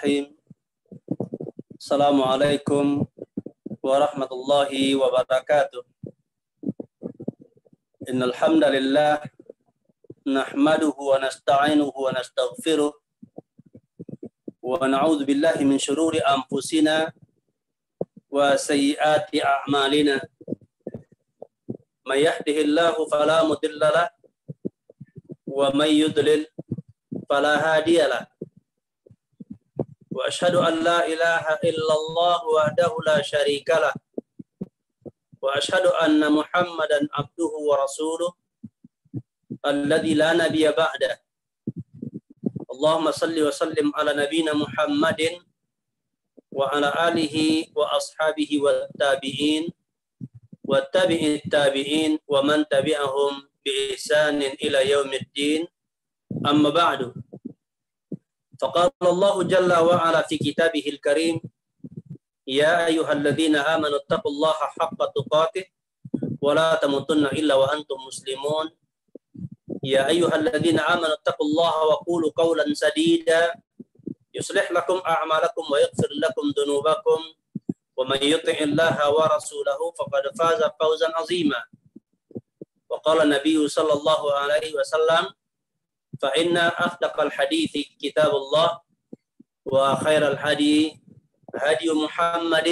Bismillahirrahmanirrahim. Assalamualaikum warahmatullahi wabarakatuh. Innal hamdalillah nahmaduhu wa nasta'inuhu wa nastaghfiruh wa na'udzu billahi min shururi anfusina wa sayyiati a'malina. May yahdihillahu fala mudilla lahu wa may yudlil fala hadiya lahu. Wa asyhadu an la ilaha illallah wahdahu la syarika lah. Wa asyhadu anna Muhammadan abduhu wa rasuluh alladzi la nabiyya ba'dah. Allahumma salli wa sallim ala nabiyyina Muhammadin wa ala alihi wa ashabihi wa tabi'in wa tabi'it tabi'in wa man tabi'ahum bi ihsanin ila yaumiddin. Amma ba'du. فقال الله جل وعلا في كتابه الكريم يا أيها الذين آمنوا اتقوا الله حق تقاته ولا تموتن إلا وأنتم مسلمون يا أيها الذين آمنوا اتقوا الله وقولوا قولا سديدا يصلح لكم أعمالكم ويغفر لكم ذنوبكم ومن يطع الله ورسوله فقد فاز فوزا عظيما وقال النبي صلى الله عليه وسلم فإن أصدق الحديث كتاب الله وخير الهدي هدي محمد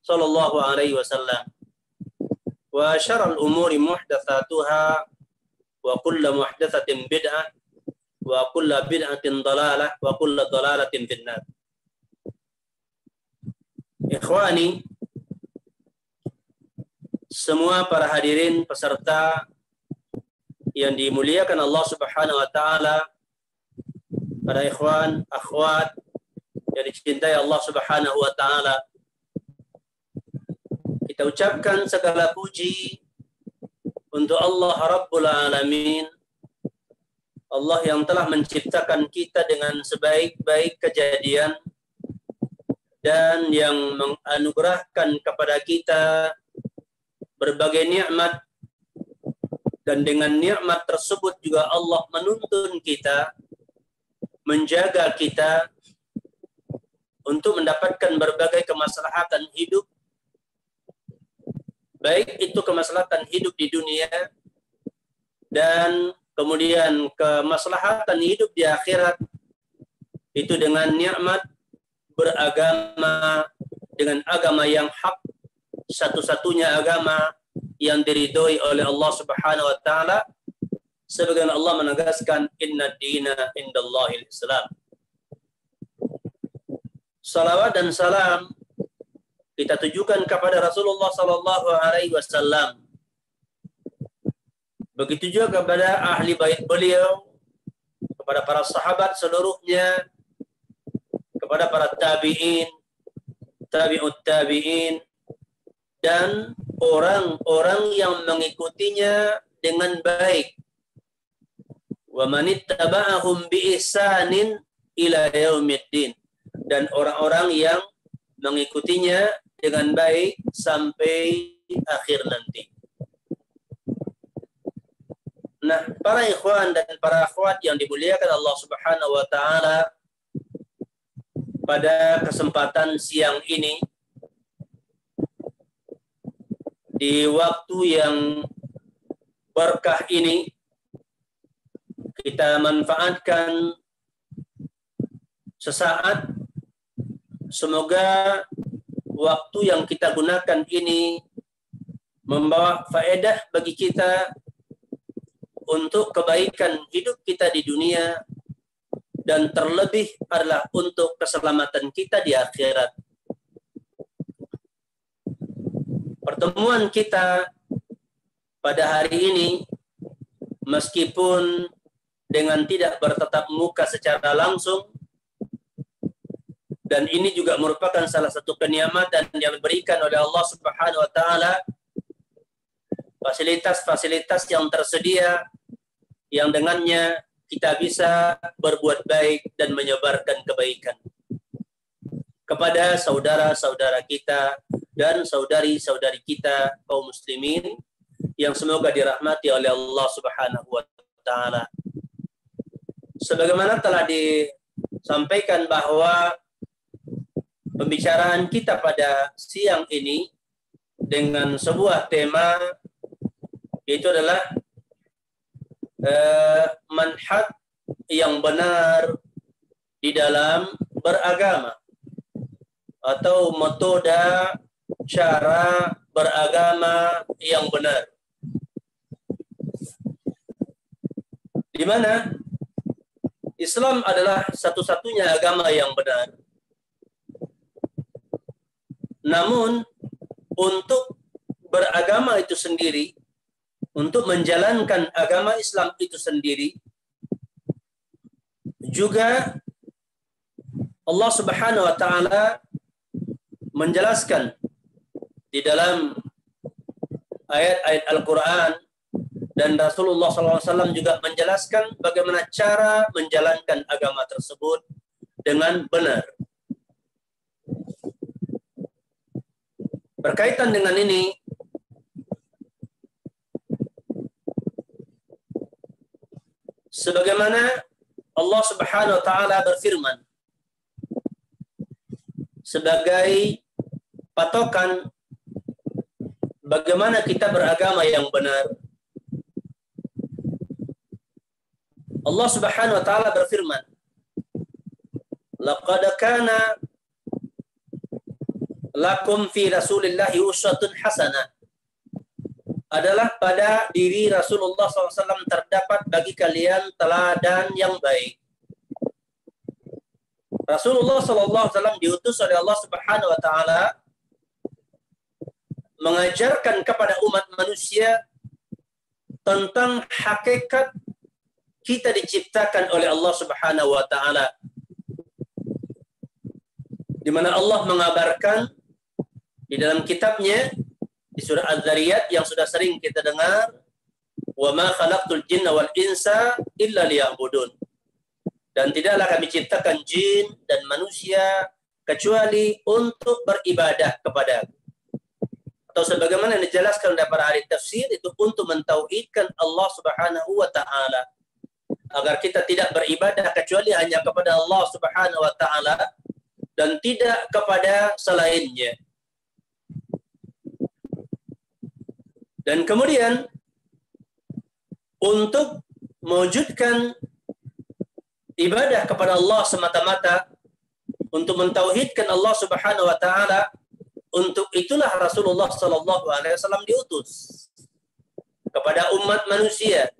صلى الله عليه وسلم وشر الأمور محدثاتها وكل محدثة بدعة وكل بدعة ضلالة وكل ضلالة في النار. Ikhwani, semua para hadirin peserta yang dimuliakan Allah Subhanahu wa taala, para ikhwan, akhwat yang dicintai Allah Subhanahu wa taala. Kita ucapkan segala puji untuk Allah Rabbul Alamin. Allah yang telah menciptakan kita dengan sebaik-baik kejadian dan yang menganugerahkan kepada kita berbagai nikmat. Dan dengan nikmat tersebut juga Allah menuntun kita, menjaga kita untuk mendapatkan berbagai kemaslahatan hidup, baik itu kemaslahatan hidup di dunia dan kemudian kemaslahatan hidup di akhirat, itu dengan nikmat beragama dengan agama yang hak, satu-satunya agama yang diridhoi oleh Allah Subhanahu wa taala, sebagaimana Allah menegaskan inna dina indallahil Islam. Salawat dan salam kita tujukan kepada Rasulullah sallallahu alaihi wasallam. Begitu juga kepada ahli bait beliau, kepada para sahabat seluruhnya, kepada para tabi'in, tabi'ut tabi'in, dan orang-orang yang mengikutinya dengan baik. Wa manittaba'ahum bi ihsanin ila yaumiddin, dan orang-orang yang mengikutinya dengan baik sampai akhir nanti. Nah, para ikhwan dan para akhwat yang dimuliakan Allah Subhanahu wa taala, pada kesempatan siang ini di waktu yang berkah ini, kita manfaatkan sesaat. Semoga waktu yang kita gunakan ini membawa faedah bagi kita untuk kebaikan hidup kita di dunia, dan terlebih adalah untuk keselamatan kita di akhirat. Pertemuan kita pada hari ini, meskipun dengan tidak bertatap muka secara langsung, dan ini juga merupakan salah satu kenikmatan yang diberikan oleh Allah Subhanahu wa taala, fasilitas-fasilitas yang tersedia yang dengannya kita bisa berbuat baik dan menyebarkan kebaikan kepada saudara-saudara kita dan saudari-saudari kita kaum muslimin yang semoga dirahmati oleh Allah Subhanahu wa taala. Sebagaimana telah disampaikan bahwa pembicaraan kita pada siang ini dengan sebuah tema, yaitu adalah manhaj yang benar di dalam beragama, atau metode cara beragama yang benar, di mana Islam adalah satu-satunya agama yang benar. Namun untuk beragama itu sendiri, untuk menjalankan agama Islam itu sendiri, juga Allah Subhanahu wa taala menjelaskan di dalam ayat-ayat Al-Quran, dan Rasulullah SAW juga menjelaskan bagaimana cara menjalankan agama tersebut dengan benar. Berkaitan dengan ini, sebagaimana Allah Subhanahu wa taala berfirman sebagai patokan bagaimana kita beragama yang benar. Allah Subhanahu wa taala berfirman, "Laqad kana lakum fi Rasulillahi uswatun hasanah." Adalah pada diri Rasulullah SAW terdapat bagi kalian teladan yang baik. Rasulullah SAW diutus oleh Allah Subhanahu wa taala mengajarkan kepada umat manusia tentang hakikat kita diciptakan oleh Allah Subhanahu wa taala, di mana Allah mengabarkan di dalam kitabnya di surah Az-Zariyat yang sudah sering kita dengar, "Wa ma khalaqtul jinna wal insa illa liya'budun." Dan tidaklah kami ciptakan jin dan manusia kecuali untuk beribadah kepada-Ku. Atau sebagaimana yang dijelaskan oleh para ahli tafsir, itu untuk mentauhidkan Allah Subhanahu wa taala, agar kita tidak beribadah kecuali hanya kepada Allah Subhanahu wa taala dan tidak kepada selainnya. Dan kemudian untuk mewujudkan ibadah kepada Allah semata-mata, untuk mentauhidkan Allah Subhanahu wa taala, untuk itulah Rasulullah sallallahu alaihi wasallam diutus kepada umat manusia.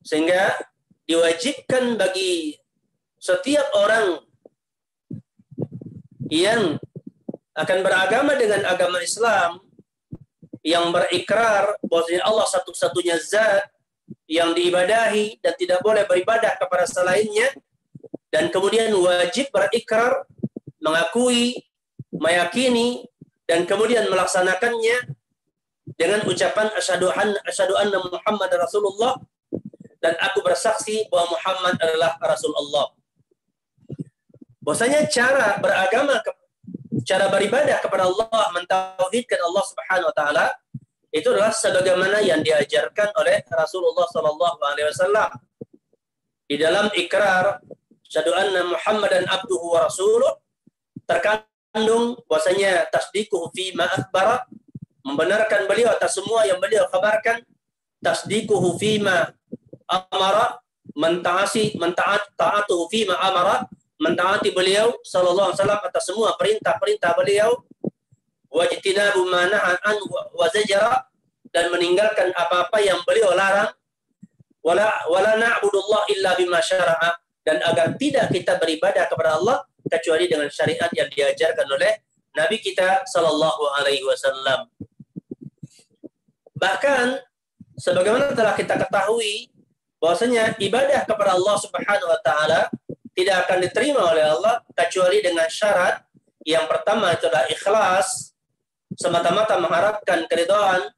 Sehingga diwajibkan bagi setiap orang yang akan beragama dengan agama Islam, yang berikrar bahwasanya Allah satu-satunya zat yang diibadahi dan tidak boleh beribadah kepada selainnya, dan kemudian wajib berikrar, mengakui, meyakini, dan kemudian melaksanakannya dengan ucapan asyhadu anna Muhammad Rasulullah, dan aku bersaksi bahwa Muhammad adalah Rasulullah. Bahwasanya cara beragama, cara beribadah kepada Allah, mentauhidkan Allah Subhanahu wa taala, itu adalah sebagaimana yang diajarkan oleh Rasulullah sallallahu alaihi wasallam di dalam ikrar asyhadu anna Muhammadan abduhu wa rasuluh, terkandung bahwasanya tasdiquhu fi ma akhbara, membenarkan beliau atas semua yang beliau kabarkan, tasdiquhu fi ma amara, taatuhu fi ma amara, mentaati beliau sallallahu alaihi wasallam atas semua perintah-perintah beliau, wajtinabu ma naha an wa zajara, dan meninggalkan apa-apa yang beliau larang, wala na'budullah illa bima syara'a, dan agar tidak kita beribadah kepada Allah kecuali dengan syariat yang diajarkan oleh Nabi kita sallallahu alaihi wasallam. Bahkan sebagaimana telah kita ketahui bahwasanya ibadah kepada Allah Subhanahu wa taala tidak akan diterima oleh Allah kecuali dengan syarat. Yang pertama itu adalah ikhlas, semata-mata mengharapkan keridhaan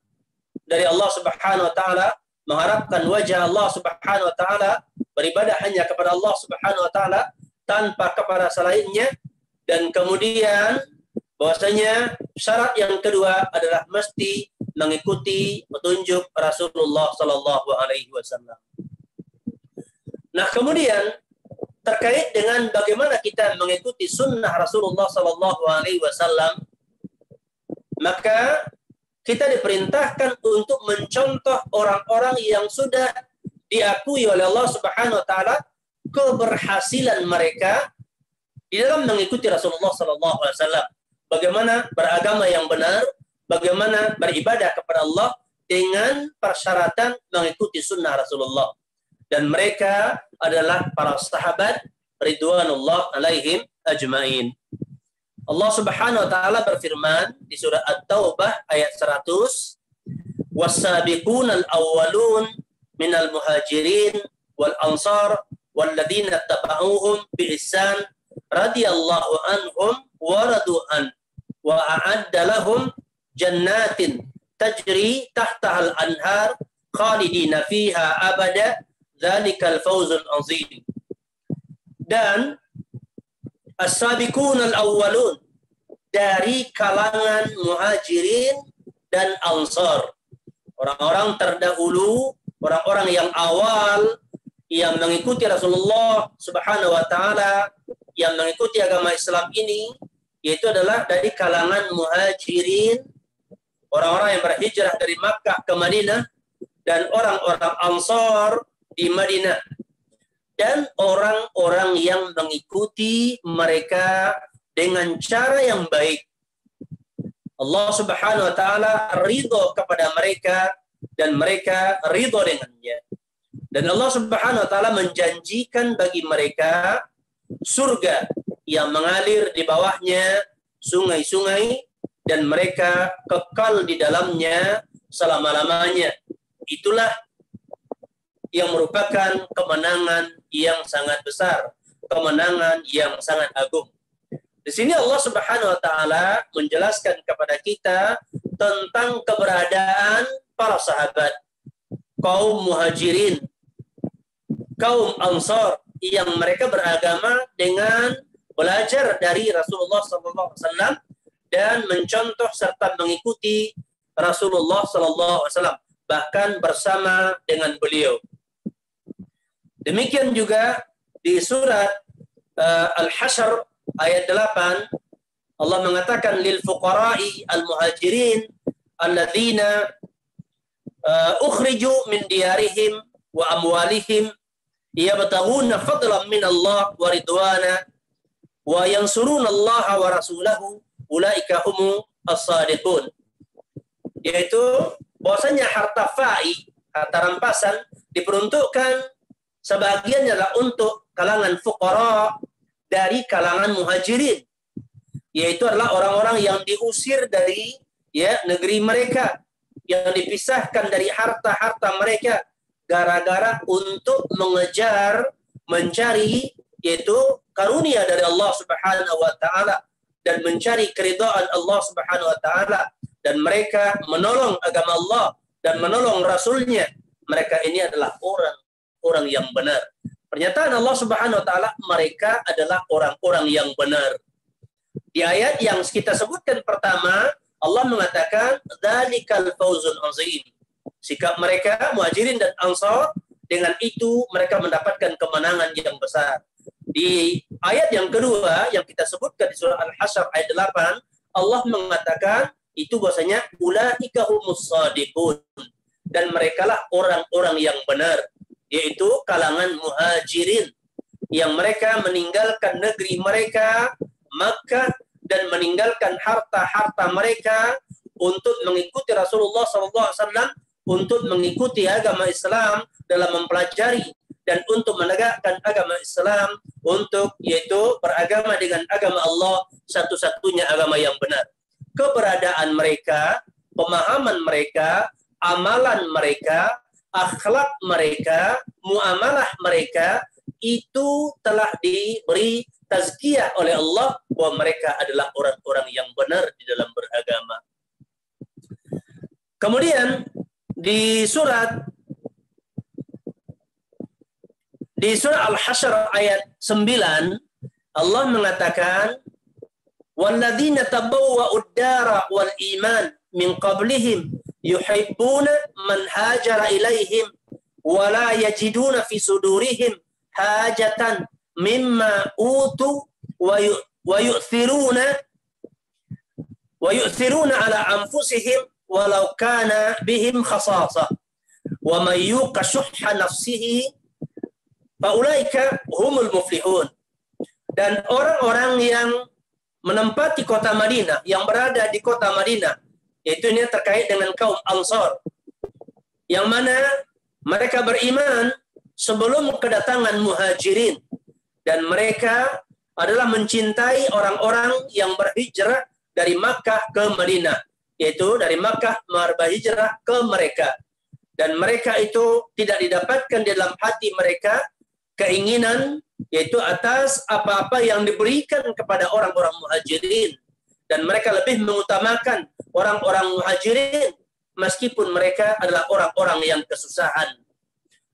dari Allah Subhanahu wa taala, mengharapkan wajah Allah Subhanahu wa taala, beribadah hanya kepada Allah Subhanahu wa taala tanpa kepada selainnya. Dan kemudian bahwasanya syarat yang kedua adalah mesti mengikuti petunjuk Rasulullah sallallahu alaihi wasallam. Nah, kemudian terkait dengan bagaimana kita mengikuti sunnah Rasulullah Sallallahu Alaihi Wasallam, maka kita diperintahkan untuk mencontoh orang-orang yang sudah diakui oleh Allah Subhanahu Wa Taala keberhasilan mereka di dalam mengikuti Rasulullah Sallallahu Alaihi Wasallam. Bagaimana beragama yang benar, bagaimana beribadah kepada Allah dengan persyaratan mengikuti sunnah Rasulullah. Dan mereka adalah para sahabat ridwanullah alaihim ajmain. Allah Subhanahu wa taala berfirman di surah At-Taubah ayat 100, "Was-sabiqunal awwalun minal muhajirin wal ansar walladzina tabauhum bi ihsan radhiyallahu anhum wa radu an wa a'adda lahum jannatin tajri tahtahal anhar khalidina fiha abada dzalikal fawzul azim." Dan as-sabiqunal awwalun dari kalangan muhajirin dan ansar, orang-orang terdahulu, orang-orang yang awal yang mengikuti Rasulullah Subhanahu wa taala, yang mengikuti agama Islam ini, yaitu adalah dari kalangan muhajirin, orang-orang yang berhijrah dari Makkah ke Madinah, dan orang-orang ansar di Madinah, dan orang-orang yang mengikuti mereka dengan cara yang baik. Allah Subhanahu wa taala ridho kepada mereka dan mereka ridho dengannya. Dan Allah Subhanahu wa taala menjanjikan bagi mereka surga yang mengalir di bawahnya sungai-sungai dan mereka kekal di dalamnya selama-lamanya. Itulah yang merupakan kemenangan yang sangat besar, kemenangan yang sangat agung. Di sini Allah Subhanahu wa taala menjelaskan kepada kita tentang keberadaan para sahabat, kaum muhajirin, kaum ansar yang mereka beragama dengan belajar dari Rasulullah SAW dan mencontoh serta mengikuti Rasulullah SAW, bahkan bersama dengan beliau. Demikian juga di surat Al-Hasyr ayat 8 Allah mengatakan lil fuqara'i al-muhajirin alladzina ukhriju min diyarihim wa amwalihim yabtaghuna fadlan min Allah wa ridwana wa yansuruna Allah wa rasulahu ulaika humu as-sadiqun. Yaitu bahwasanya harta fa'i, harta rampasan diperuntukkan sebagiannya adalah untuk kalangan fuqara dari kalangan muhajirin, yaitu adalah orang-orang yang diusir dari negeri mereka, yang dipisahkan dari harta-harta mereka gara-gara untuk mengejar, mencari yaitu karunia dari Allah Subhanahu wa taala dan mencari keridhaan Allah Subhanahu wa taala, dan mereka menolong agama Allah dan menolong rasulnya. Mereka ini adalah orang yang benar. Pernyataan Allah Subhanahu wa taala, mereka adalah orang-orang yang benar. Di ayat yang kita sebutkan pertama, Allah mengatakan dzalikal fawzul azim. Sikap mereka muhajirin dan ansar, dengan itu mereka mendapatkan kemenangan yang besar. Di ayat yang kedua yang kita sebutkan di surah Al-Hasyr ayat 8, Allah mengatakan itu bahwasanya ulaika humus shadiqun, dan merekalah orang-orang yang benar, yaitu kalangan muhajirin yang mereka meninggalkan negeri mereka Makkah dan meninggalkan harta-harta mereka untuk mengikuti Rasulullah SAW, untuk mengikuti agama Islam dalam mempelajari dan untuk menegakkan agama Islam, untuk yaitu beragama dengan agama Allah, satu-satunya agama yang benar. Keberadaan mereka, pemahaman mereka, amalan mereka, akhlak mereka, muamalah mereka itu telah diberi tazkiyah oleh Allah bahwa mereka adalah orang-orang yang benar di dalam beragama. Kemudian di surah Al-Hasyr ayat 9 Allah mengatakan walladzina tabawwa'ud dara wal iman min qablihim yuhibbuna man hajara ilaihim wa la yajiduna fi sudurihim hajatan mimma utu wa yu'thiruna ala anfusihim walau kana bihim khasasah wa may yuqa syuhha nafsihi faulaika humul muflihun. Dan orang-orang yang menempati kota Madinah, yang berada di kota Madinah, yaitu ini terkait dengan kaum Ansar, yang mana mereka beriman sebelum kedatangan Muhajirin, dan mereka adalah mencintai orang-orang yang berhijrah dari Makkah ke Madinah, yaitu dari Makkah berhijrah ke mereka. Dan mereka itu tidak didapatkan di dalam hati mereka keinginan, yaitu atas apa-apa yang diberikan kepada orang-orang Muhajirin. Dan mereka lebih mengutamakan orang-orang Muhajirin meskipun mereka adalah orang-orang yang kesusahan.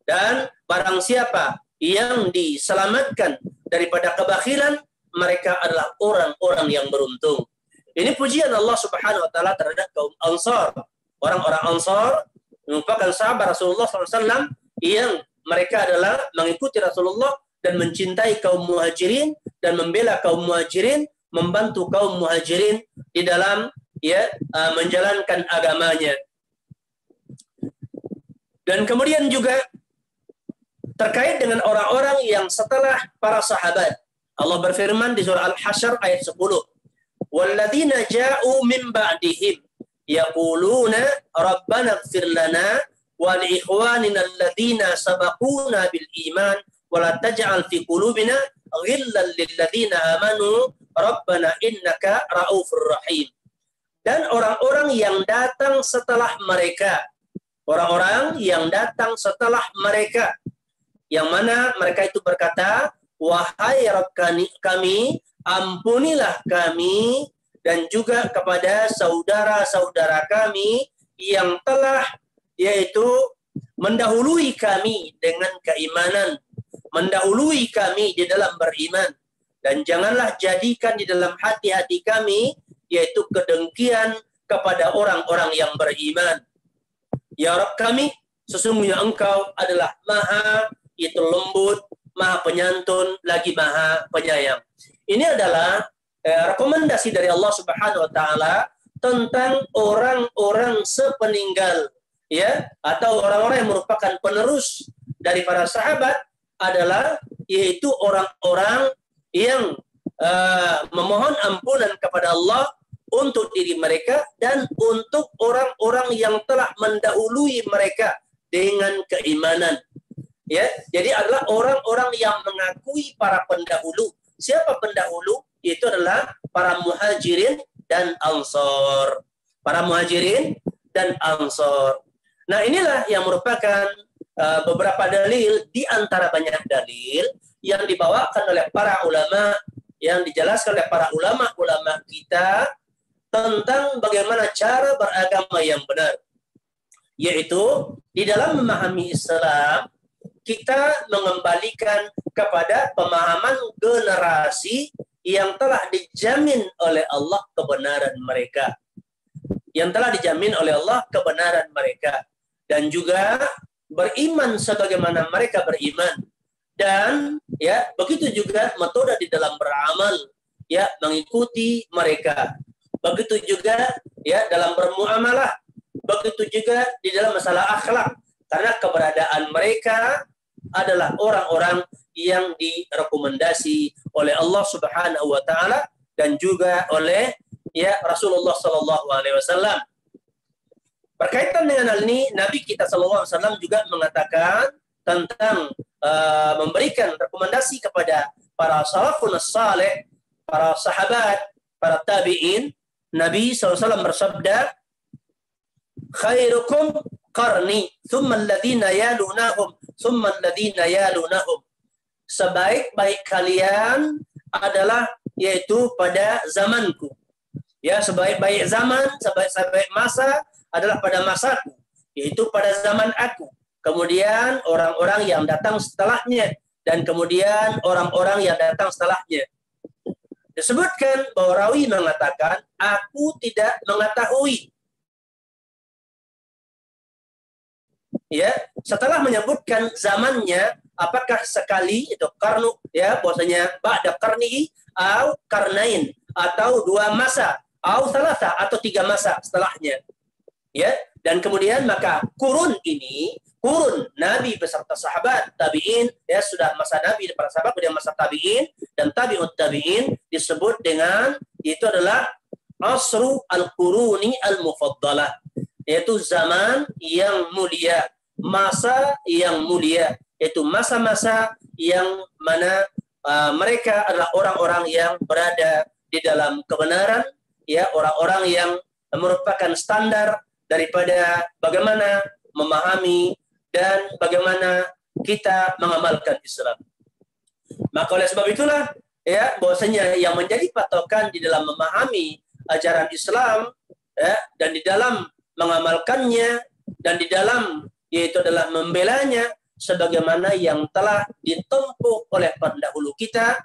Dan barang siapa yang diselamatkan daripada kebakhilan, mereka adalah orang-orang yang beruntung. Ini pujian Allah Subhanahu wa taala terhadap kaum Ansar. Orang-orang Ansar merupakan sahabat Rasulullah SAW yang mereka adalah mengikuti Rasulullah dan mencintai kaum Muhajirin dan membela kaum Muhajirin, membantu kaum Muhajirin di dalam menjalankan agamanya. Dan kemudian juga terkait dengan orang-orang yang setelah para sahabat, Allah berfirman di surah Al-Hasyr ayat 10, "Walladzina ja'u min ba'dihim yaquluna rabbana ighfir lana wa li ikhwanina alladzina sabaquna bil iman wa la taj'al fi qulubina ghillan lil ladzina amanu rabbana innaka raufur rahim." Dan orang-orang yang datang setelah mereka, orang-orang yang datang setelah mereka, yang mana mereka itu berkata, "Wahai Rabb kami, ampunilah kami dan juga kepada saudara-saudara kami yang telah yaitu mendahului kami dengan keimanan, mendahului kami di dalam beriman, dan janganlah jadikan di dalam hati-hati kami yaitu kedengkian kepada orang-orang yang beriman. Ya Rabb kami, sesungguhnya Engkau adalah Maha itu lembut, Maha penyantun, lagi Maha penyayang." Ini adalah rekomendasi dari Allah Subhanahu wa taala tentang orang-orang sepeninggal, ya, atau orang-orang yang merupakan penerus dari para sahabat, adalah yaitu orang-orang yang memohon ampunan kepada Allah untuk diri mereka dan untuk orang-orang yang telah mendahului mereka dengan keimanan. Ya, jadi adalah orang-orang yang mengakui para pendahulu. Siapa pendahulu? Itu adalah para Muhajirin dan Ansar. Para Muhajirin dan Ansar. Nah, inilah yang merupakan beberapa dalil di antara banyak dalil yang dibawakan oleh para ulama, yang dijelaskan oleh para ulama-ulama kita tentang bagaimana cara beragama yang benar. Yaitu di dalam memahami Islam, kita mengembalikan kepada pemahaman generasi yang telah dijamin oleh Allah kebenaran mereka. Yang telah dijamin oleh Allah kebenaran mereka. Dan juga beriman sebagaimana mereka beriman. Dan ya, begitu juga metode di dalam beramal, ya, mengikuti mereka. Begitu juga ya dalam bermuamalah. Begitu juga di dalam masalah akhlak. Karena keberadaan mereka adalah orang-orang yang direkomendasi oleh Allah Subhanahu wa taala dan juga oleh ya Rasulullah sallallahu alaihi wasallam. Berkaitan dengan hal ini, Nabi kita sallallahu alaihi wasallam juga mengatakan tentang memberikan rekomendasi kepada para salafun saleh, para sahabat, para tabi'in. Nabi sallallahu alaihi wasallam bersabda, "Khairukum qarni, thumma alladhina yalunahum, thumma alladhina yalunahum." Sebaik-baik kalian adalah yaitu pada zamanku. Ya, sebaik-baik zaman, sebaik-baik masa adalah pada masaku, yaitu pada zaman aku. Kemudian orang-orang yang datang setelahnya, dan kemudian orang-orang yang datang setelahnya. Disebutkan bahwa rawi mengatakan, aku tidak mengetahui. Ya, setelah menyebutkan zamannya, apakah sekali itu karnu ya bahwasanya ba'da qarnihi atau karnain atau 2 masa atau salasa atau 3 masa setelahnya ya. Dan kemudian maka kurun Nabi beserta sahabat tabi'in ya, sudah masa Nabi para sahabat, kemudian masa tabi'in dan tabi'ut tabi'in disebut dengan itu adalah asru al-quruni al-mufaddalah, yaitu zaman yang mulia, masa yang mulia, yaitu masa-masa yang mana mereka adalah orang-orang yang berada di dalam kebenaran ya, orang-orang yang merupakan standar daripada bagaimana memahami dan bagaimana kita mengamalkan Islam. Maka oleh sebab itulah ya bahwasanya yang menjadi patokan di dalam memahami ajaran Islam ya, dan di dalam mengamalkannya dan di dalam yaitu adalah membelanya sebagaimana yang telah ditempuh oleh pendahulu kita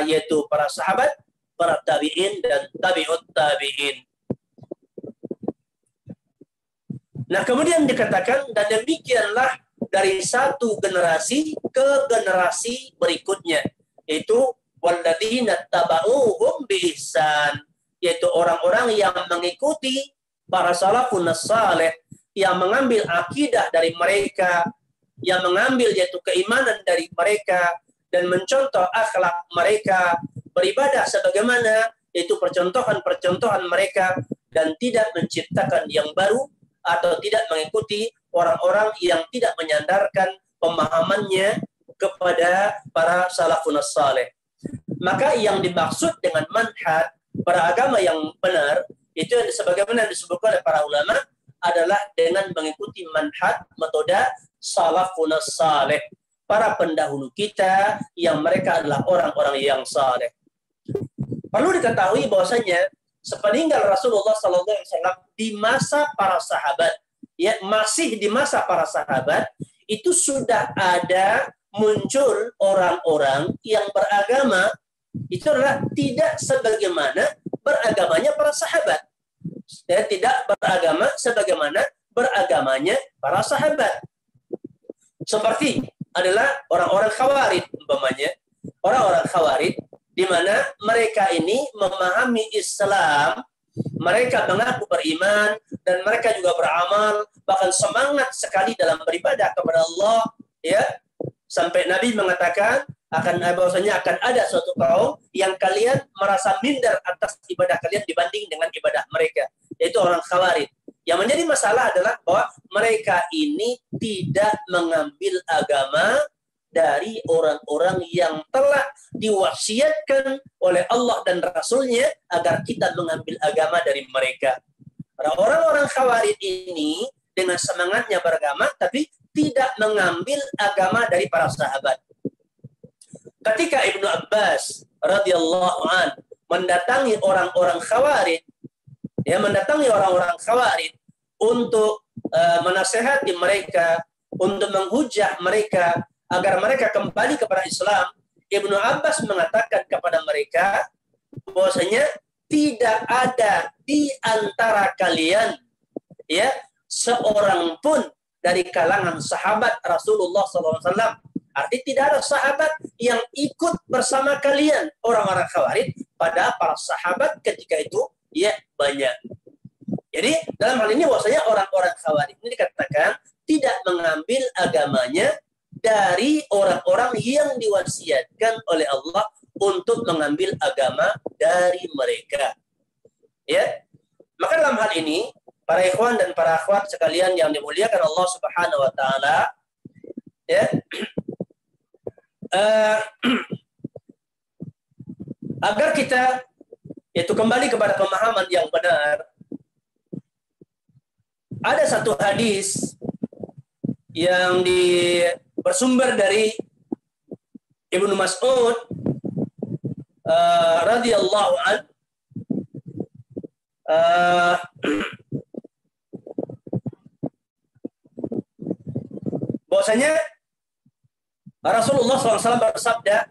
yaitu para sahabat, para tabi'in dan tabi'ut tabi'in. Nah, kemudian dikatakan dan demikianlah dari satu generasi ke generasi berikutnya, yaitu walladzina tabauhum biihsan, yaitu orang-orang yang mengikuti para salafun saleh, yang mengambil akidah dari mereka, yang mengambil yaitu keimanan dari mereka dan mencontoh akhlak mereka, beribadah sebagaimana yaitu percontohan-percontohan mereka dan tidak menciptakan yang baru atau tidak mengikuti orang-orang yang tidak menyandarkan pemahamannya kepada para salafun saleh. Maka yang dimaksud dengan manhaj para agama yang benar itu sebagaimana disebutkan oleh para ulama adalah dengan mengikuti manhaj metode salafun saleh, para pendahulu kita yang mereka adalah orang-orang yang saleh. Perlu diketahui bahwasanya sepeninggal Rasulullah SAW di masa para sahabat, ya masih di masa para sahabat itu sudah ada muncul orang-orang yang beragama itu adalah tidak sebagaimana beragamanya para sahabat, dan tidak beragama sebagaimana beragamanya para sahabat. Seperti adalah orang-orang Khawarij umpamanya, orang-orang Khawarij di mana mereka ini memahami Islam, mereka mengaku beriman dan mereka juga beramal, bahkan semangat sekali dalam beribadah kepada Allah, ya. Sampai Nabi mengatakan bahwasanya akan ada suatu kaum yang kalian merasa minder atas ibadah kalian dibanding dengan ibadah mereka, yaitu orang Khawarij. Yang menjadi masalah adalah bahwa mereka ini tidak mengambil agama dari orang-orang yang telah diwasiatkan oleh Allah dan Rasulnya agar kita mengambil agama dari mereka. Para orang-orang Khawarij ini dengan semangatnya beragama tapi tidak mengambil agama dari para sahabat. Ketika Ibnu Abbas radhiyallahu an mendatangi orang-orang Khawarij, untuk menasehati mereka, untuk menghujah mereka agar mereka kembali kepada Islam, Ibnu Abbas mengatakan kepada mereka bahwasanya tidak ada di antara kalian ya seorang pun dari kalangan sahabat Rasulullah SAW. Artinya tidak ada sahabat yang ikut bersama kalian orang-orang Khawarij, pada para sahabat ketika itu ya banyak. Jadi dalam hal ini bahwasanya orang-orang Khawarij ini dikatakan tidak mengambil agamanya dari orang-orang yang diwasiatkan oleh Allah untuk mengambil agama dari mereka. Ya. Maka dalam hal ini para ikhwan dan para akhwat sekalian yang dimuliakan Allah Subhanahu wa taala, ya. Agar kita itu kembali kepada pemahaman yang benar, ada satu hadis yang bersumber dari Ibnu Mas'ud radhiyallahu an, bahwasanya Rasulullah SAW bersabda,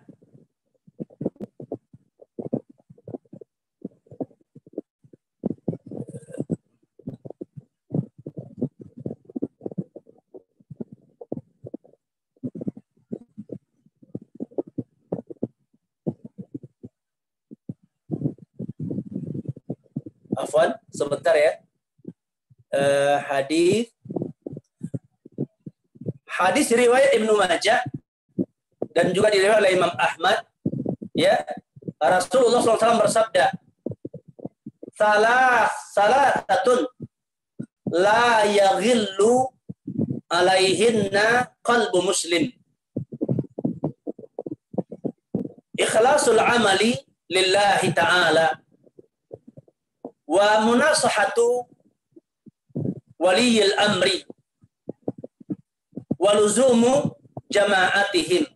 Afwan, sebentar ya. Hadis riwayat Ibnu Majah dan juga diriwayatkan oleh Imam Ahmad, ya. Rasulullah SAW bersabda, salasatun la yaghillu alaihinna qalbu muslim. Ikhlasul amali lillahi ta'ala wa munasahatu waliyil amri wa luzumu jama'atihim.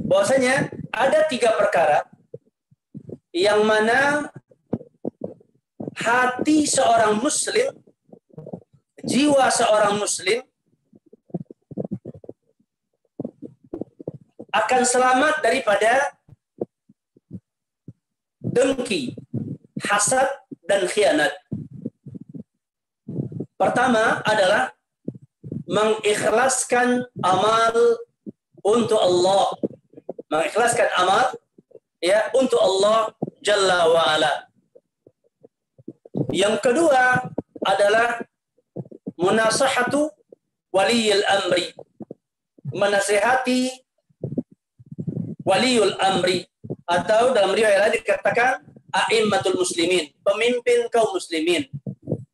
Bahwasanya ada 3 perkara yang mana hati seorang muslim, jiwa seorang muslim akan selamat daripada dengki, hasad, dan khianat. Pertama adalah mengikhlaskan amal untuk Allah. Mengikhlaskan amal ya untuk Allah Jalla wa Ala. Yang kedua adalah munasahatu waliyil amri. Menasihati waliul amri, atau dalam riwayat lain dikatakan a'immatul muslimin, pemimpin kaum muslimin.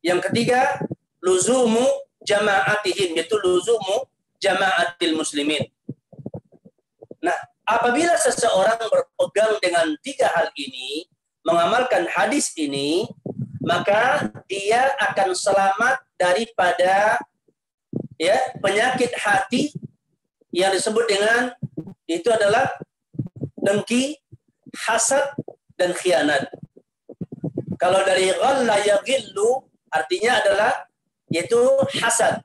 Yang ketiga, luzumu jama'atihim, yaitu luzumu jama'atil muslimin. Nah, apabila seseorang berpegang dengan 3 hal ini, mengamalkan hadis ini, maka dia akan selamat daripada ya penyakit hati yang disebut dengan itu adalah dengki, hasad, dan khianat. Kalau dari ghalla yaghillu artinya adalah yaitu hasad,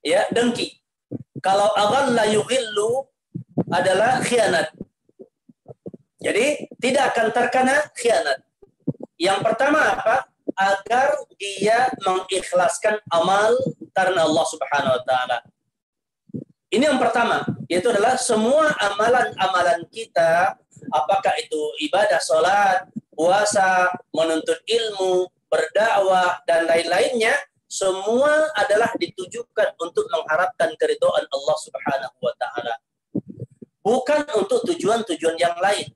ya, dengki. Kalau aghalla yughillu adalah khianat. Jadi tidak akan terkena khianat. Yang pertama apa? Agar dia mengikhlaskan amal karena Allah Subhanahu wa taala. Ini yang pertama, yaitu adalah semua amalan-amalan kita, apakah itu ibadah salat, puasa, menuntut ilmu, berdakwah, dan lain-lainnya, semua adalah ditujukan untuk mengharapkan keridhaan Allah Subhanahu wa taala. Bukan untuk tujuan-tujuan yang lain.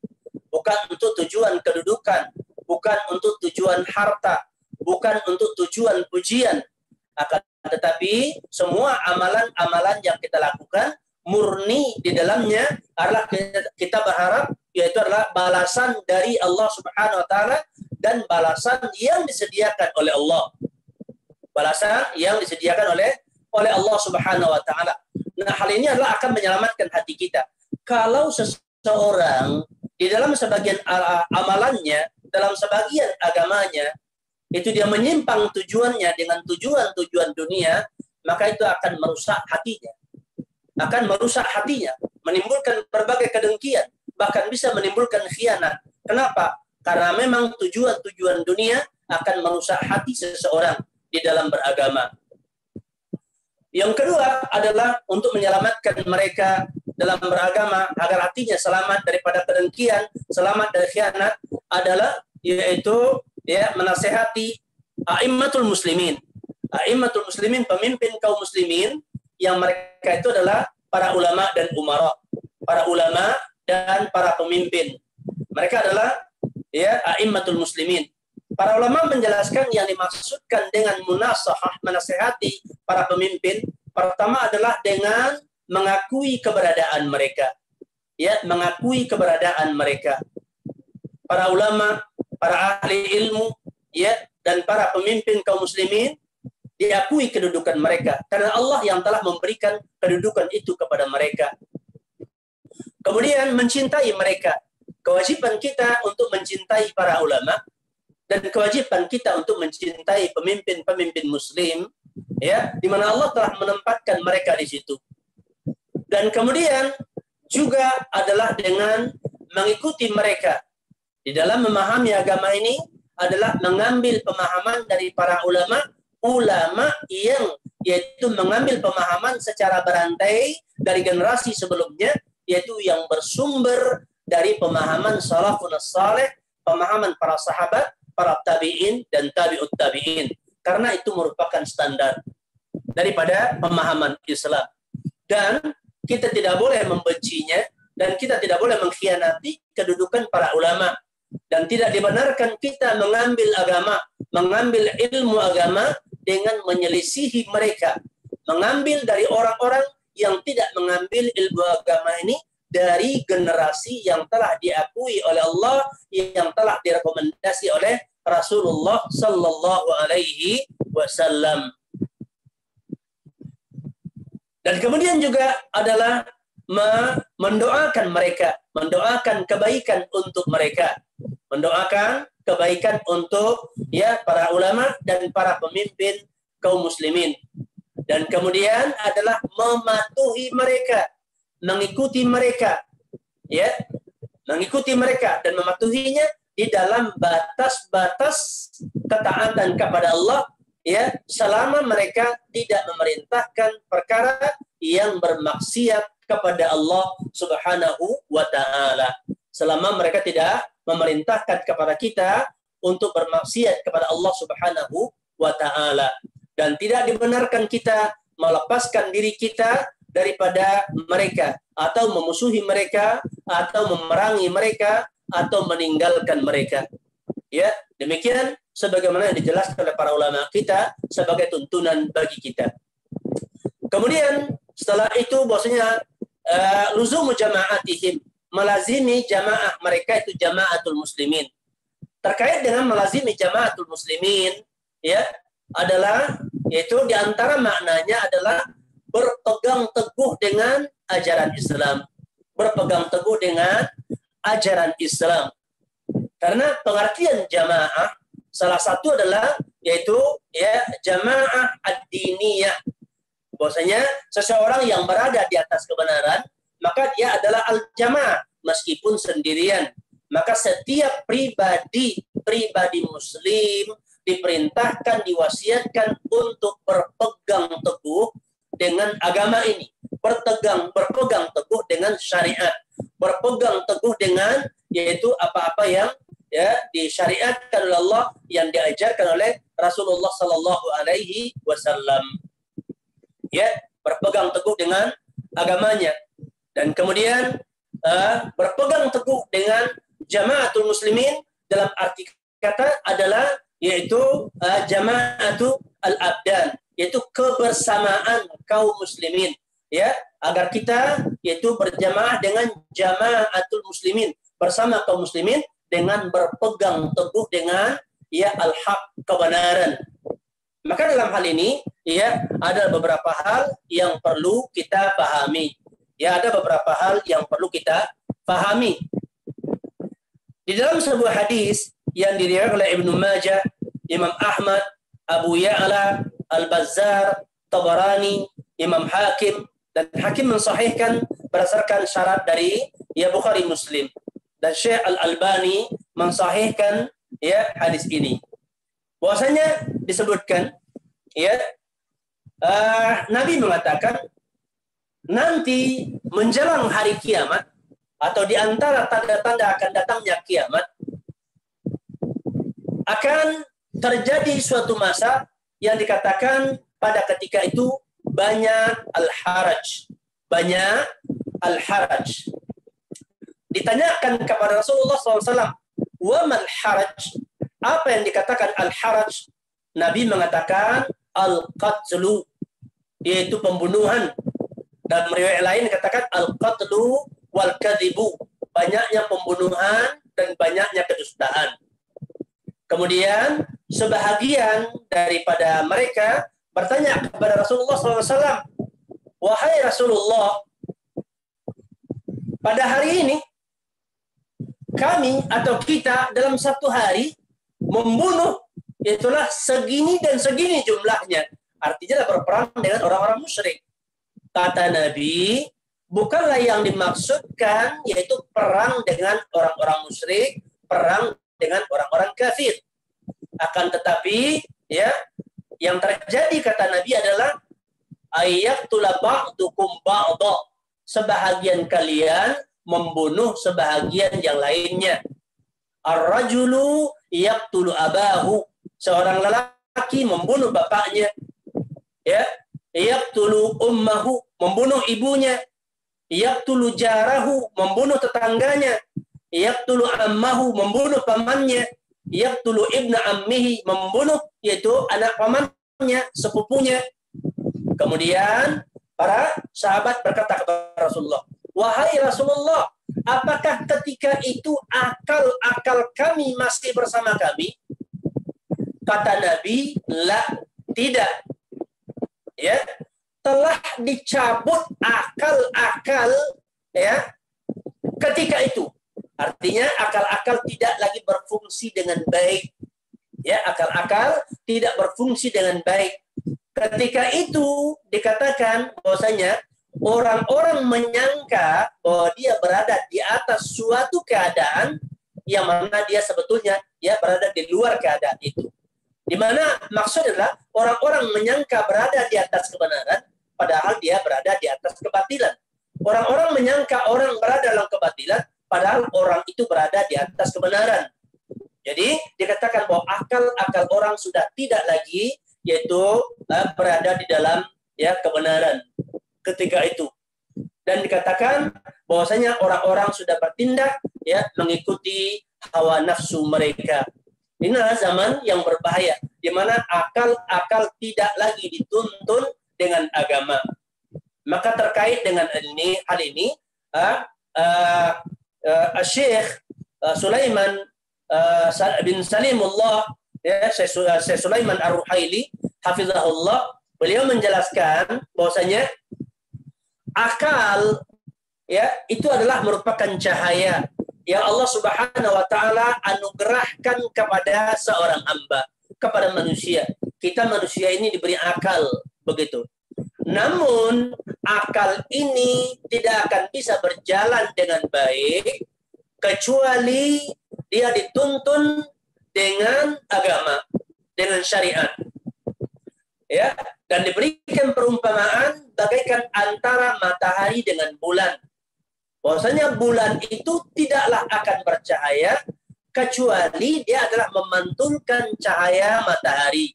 Bukan untuk tujuan kedudukan, bukan untuk tujuan harta, bukan untuk tujuan pujian. Akan tetapi semua amalan-amalan yang kita lakukan murni di dalamnya adalah kita berharap yaitu adalah balasan dari Allah Subhanahu wa taala dan balasan yang disediakan oleh Allah. Balasan yang disediakan oleh Allah Subhanahu wa taala. Nah, hal ini adalah akan menyelamatkan hati kita. Kalau seseorang di dalam sebagian amalannya, dalam sebagian agamanya itu dia menyimpang tujuannya dengan tujuan-tujuan dunia, maka itu akan merusak hatinya. Akan merusak hatinya, menimbulkan berbagai kedengkian, bahkan bisa menimbulkan khianat. Kenapa? Karena memang tujuan-tujuan dunia akan merusak hati seseorang di dalam beragama. Yang kedua adalah untuk menyelamatkan mereka dalam beragama agar hatinya selamat daripada kedengkian, selamat dari khianat adalah yaitu ya menasehati a'immatul muslimin. A'immatul muslimin, pemimpin kaum muslimin yang mereka itu adalah para ulama dan umara. Para ulama dan para pemimpin. Mereka adalah ya a'immatul muslimin. Para ulama menjelaskan yang dimaksudkan dengan munasahah, menasehati para pemimpin, pertama adalah dengan mengakui keberadaan mereka. Ya, mengakui keberadaan mereka. Para ulama, para ahli ilmu, ya, dan para pemimpin kaum muslimin diakui kedudukan mereka karena Allah yang telah memberikan kedudukan itu kepada mereka. Kemudian mencintai mereka. Kewajiban kita untuk mencintai para ulama dan kewajiban kita untuk mencintai pemimpin-pemimpin muslim, ya, di mana Allah telah menempatkan mereka di situ. Dan kemudian juga adalah dengan mengikuti mereka di dalam memahami agama ini adalah mengambil pemahaman dari para ulama yang yaitu mengambil pemahaman secara berantai dari generasi sebelumnya, yaitu yang bersumber dari pemahaman salafun saleh, pemahaman para sahabat, para tabi'in dan tabi'ut tabi'in. Karena itu merupakan standar daripada pemahaman Islam. Dan kita tidak boleh membencinya dan kita tidak boleh mengkhianati kedudukan para ulama. Dan tidak dibenarkan kita mengambil agama, mengambil ilmu agama dengan menyelisihi mereka. Mengambil dari orang-orang yang tidak mengambil ilmu agama ini dari generasi yang telah diakui oleh Allah, yang telah direkomendasi oleh Rasulullah sallallahu alaihi wasallam. Dan kemudian juga adalah mendoakan mereka, mendoakan kebaikan untuk mereka, mendoakan kebaikan untuk para ulama dan para pemimpin kaum muslimin. Dan kemudian adalah mematuhi mereka, mengikuti mereka, mengikuti mereka dan mematuhinya di dalam batas-batas ketaatan kepada Allah, selama mereka tidak memerintahkan perkara yang bermaksiat kepada Allah Subhanahu wa taala. Selama mereka tidak memerintahkan kepada kita untuk bermaksiat kepada Allah Subhanahu wa taala, dan tidak dibenarkan kita melepaskan diri kita daripada mereka atau memusuhi mereka atau memerangi mereka atau meninggalkan mereka. Demikian sebagaimana yang dijelaskan oleh para ulama kita sebagai tuntunan bagi kita. Kemudian setelah itu bahwasanya luzumu jama'atihim, melazimi jamaah mereka itu jama'atul muslimin. Terkait dengan melazimi jama'atul muslimin adalah yaitu diantara maknanya adalah berpegang teguh dengan ajaran Islam, berpegang teguh dengan ajaran Islam. Karena pengertian jamaah salah satu adalah yaitu jamaah ad-diniyah. Bahwasanya seseorang yang berada di atas kebenaran, maka dia adalah al-jamaah meskipun sendirian. Maka setiap pribadi muslim diperintahkan, diwasiatkan untuk berpegang teguh dengan agama ini, berpegang teguh dengan syariat, berpegang teguh dengan yaitu apa-apa yang disyariatkan oleh Allah, yang diajarkan oleh Rasulullah sallallahu alaihi wasallam. Berpegang teguh dengan agamanya. Dan kemudian berpegang teguh dengan jamaatul muslimin dalam arti kata adalah yaitu jamaatul al-abdan, yaitu kebersamaan kaum muslimin, agar kita yaitu berjamaah dengan jamaatul muslimin, bersama kaum muslimin dengan berpegang teguh dengan al-haq, kebenaran. Maka dalam hal ini ada beberapa hal yang perlu kita pahami. Ada beberapa hal yang perlu kita pahami. Di dalam sebuah hadis yang diriwayatkan oleh Ibnu Majah, Imam Ahmad, Abu Ya'la, Al-Bazzar, Tabarani, Imam Hakim, dan Hakim mensahihkan berdasarkan syarat dari Bukhari Muslim. Dan Syekh Al-Albani mensahihkan hadis ini. Bahwasanya disebutkan Nabi mengatakan nanti menjelang hari kiamat atau di antara tanda-tanda akan datangnya kiamat akan terjadi suatu masa yang dikatakan pada ketika itu banyak al-haraj. Banyak al-haraj. Ditanyakan kepada Rasulullah SAW, wa mal haraj? Apa yang dikatakan al-haraj? Nabi mengatakan al-qatlu, yaitu pembunuhan. Dan riwayat lain katakan al-qatlu wal kadhibu, banyaknya pembunuhan dan banyaknya kedustaan. Kemudian sebahagian daripada mereka bertanya kepada Rasulullah SAW, wahai Rasulullah, pada hari ini kami atau kita dalam satu hari membunuh itulah segini dan segini jumlahnya. Artinya berperang dengan orang-orang musyrik. Kata Nabi, bukanlah yang dimaksudkan yaitu perang dengan orang-orang musyrik, perang dengan orang-orang kafir. Akan tetapi yang terjadi kata Nabi adalah ayaktula ba'dukum ba'dha. Sebahagian kalian membunuh sebahagian yang lainnya. Ar-rajulu yaqtulu abahu, seorang lelaki membunuh bapaknya. Ya, yaqtulu ummahu, membunuh ibunya. Yaqtulu jarahu, membunuh tetangganya. Yaqtulu ammahu, membunuh pamannya. Yaqtulu ibna ammihi, membunuh yaitu anak pamannya, sepupunya. Kemudian para sahabat berkata kepada Rasulullah, "Wahai Rasulullah, apakah ketika itu akal-akal kami masih bersama kami?" Kata Nabi, "La, tidak." Ya, telah dicabut akal-akal ya ketika itu. Artinya akal-akal tidak lagi berfungsi dengan baik. Ya, akal-akal tidak berfungsi dengan baik. Ketika itu dikatakan bahwasanya orang-orang menyangka bahwa dia berada di atas suatu keadaan yang mana dia sebetulnya ya berada di luar keadaan itu. Di mana maksudnya adalah orang-orang menyangka berada di atas kebenaran, padahal dia berada di atas kebatilan. Orang-orang menyangka orang berada dalam kebatilan, padahal orang itu berada di atas kebenaran. Jadi dikatakan bahwa akal-akal orang sudah tidak lagi yaitu berada di dalam ya kebenaran ketika itu. Dan dikatakan bahwasanya orang-orang sudah bertindak ya mengikuti hawa nafsu mereka. Inilah zaman yang berbahaya, di mana akal-akal tidak lagi dituntun dengan agama. Maka terkait dengan hal ini, Syekh Sulaiman bin Salimullah, ya, Syekh Sulaiman Ar-Ruhaili, hafizahullah, beliau menjelaskan bahwasanya akal ya itu adalah merupakan cahaya yang Allah Subhanahu wa taala anugerahkan kepada seorang hamba, kepada manusia. Kita manusia ini diberi akal, begitu. Namun akal ini tidak akan bisa berjalan dengan baik kecuali dia dituntun dengan agama, dengan syariat. Ya, dan diberikan perumpamaan bagaikan antara matahari dengan bulan. Bahwasanya bulan itu tidaklah akan bercahaya kecuali dia adalah memantulkan cahaya matahari.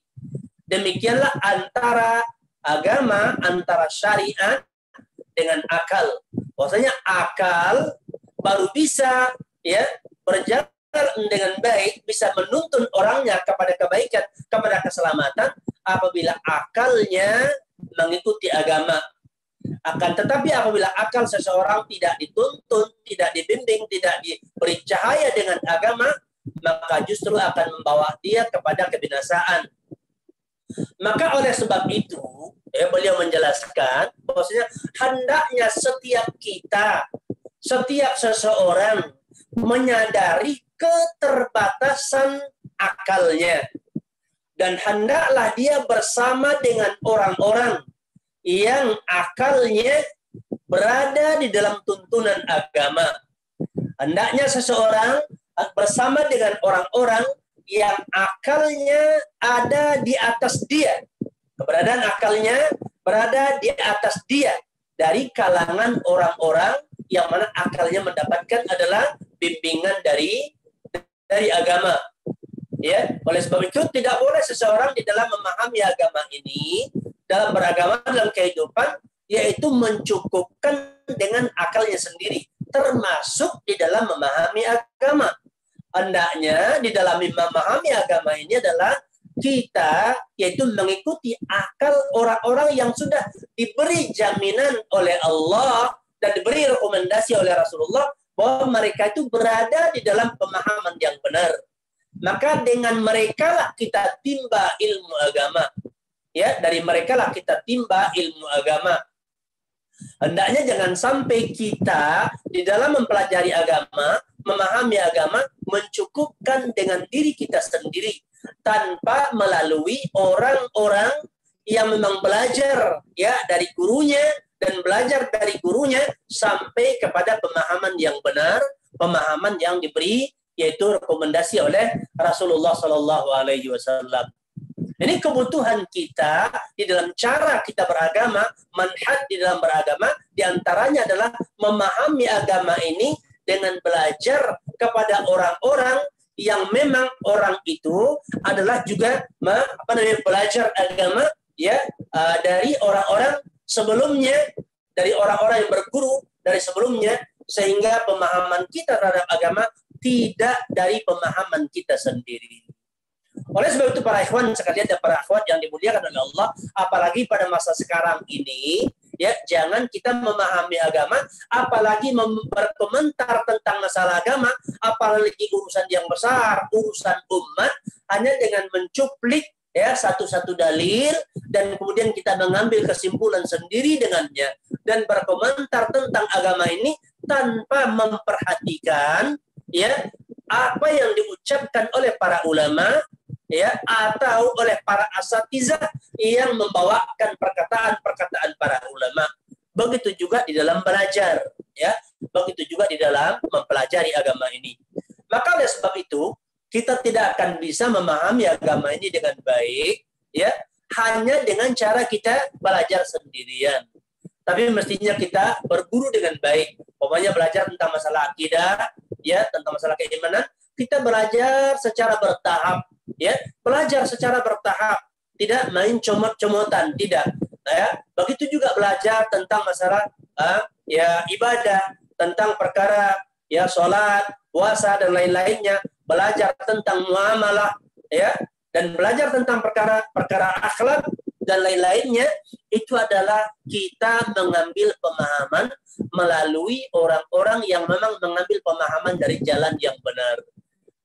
Demikianlah antara agama, antara syariat dengan akal. Bahwasanya akal baru bisa ya berjalan dengan baik, bisa menuntun orangnya kepada kebaikan, kepada keselamatan apabila akalnya mengikuti agama. Akan tetapi apabila akal seseorang tidak dituntun, tidak dibimbing, tidak diberi cahaya dengan agama, maka justru akan membawa dia kepada kebinasaan. Maka oleh sebab itu, beliau menjelaskan bahwasanya hendaknya setiap kita, setiap seseorang menyadari keterbatasan akalnya. Dan hendaklah dia bersama dengan orang-orang yang akalnya berada di dalam tuntunan agama. Hendaknya seseorang bersama dengan orang-orang yang akalnya ada di atas dia. Keberadaan akalnya berada di atas dia dari kalangan orang-orang yang mana akalnya mendapatkan adalah bimbingan dari agama. Ya, oleh sebab itu tidak boleh seseorang di dalam memahami agama ini, dalam beragama, dalam kehidupan, yaitu mencukupkan dengan akalnya sendiri, termasuk di dalam memahami agama. Hendaknya di dalam memahami agama ini adalah kita yaitu mengikuti akal orang-orang yang sudah diberi jaminan oleh Allah dan diberi rekomendasi oleh Rasulullah bahwa mereka itu berada di dalam pemahaman yang benar. Maka dengan mereka lah kita timba ilmu agama. Ya, dari mereka lah kita timba ilmu agama. Hendaknya jangan sampai kita di dalam mempelajari agama, memahami agama, mencukupkan dengan diri kita sendiri tanpa melalui orang-orang yang memang belajar ya dari gurunya dan belajar dari gurunya sampai kepada pemahaman yang benar, pemahaman yang diberi yaitu rekomendasi oleh Rasulullah Sallallahu Alaihi Wasallam. Ini kebutuhan kita di dalam cara kita beragama, manhaj di dalam beragama, diantaranya adalah memahami agama ini dengan belajar kepada orang-orang yang memang orang itu adalah juga belajar agama ya dari orang-orang sebelumnya, dari orang-orang yang berguru dari sebelumnya, sehingga pemahaman kita terhadap agama tidak dari pemahaman kita sendiri. Oleh sebab itu para ikhwan sekalian dan para akhwat yang dimuliakan oleh Allah, apalagi pada masa sekarang ini, ya jangan kita memahami agama, apalagi berkomentar tentang masalah agama, apalagi urusan yang besar, urusan umat, hanya dengan mencuplik ya satu-satu dalil dan kemudian kita mengambil kesimpulan sendiri dengannya dan berkomentar tentang agama ini tanpa memperhatikan ya apa yang diucapkan oleh para ulama ya atau oleh para asatizah yang membawakan perkataan-perkataan para ulama. Begitu juga di dalam belajar ya, begitu juga di dalam mempelajari agama ini. Maka oleh sebab itu kita tidak akan bisa memahami agama ini dengan baik ya hanya dengan cara kita belajar sendirian. Tapi mestinya kita berguru dengan baik. Pokoknya belajar tentang masalah akidah ya, tentang masalah keimanan, kita belajar secara bertahap. Ya, belajar secara bertahap, tidak main comot-comotan, tidak. Ya, begitu juga belajar tentang masalah ya ibadah, tentang perkara ya sholat, puasa dan lain-lainnya, belajar tentang muamalah, ya, dan belajar tentang perkara akhlak dan lain-lainnya. Itu adalah kita mengambil pemahaman melalui orang-orang yang memang mengambil pemahaman dari jalan yang benar.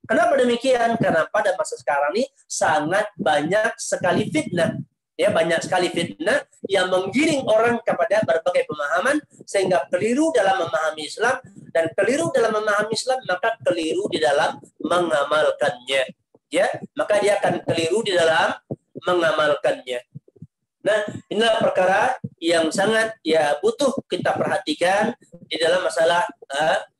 Kenapa demikian? Karena pada masa sekarang ini sangat banyak sekali fitnah. Ya, banyak sekali fitnah yang menggiring orang kepada berbagai pemahaman sehingga keliru dalam memahami Islam, dan keliru dalam memahami Islam maka keliru di dalam mengamalkannya. Ya, maka dia akan keliru di dalam mengamalkannya. Nah, inilah perkara yang sangat ya butuh kita perhatikan di dalam masalah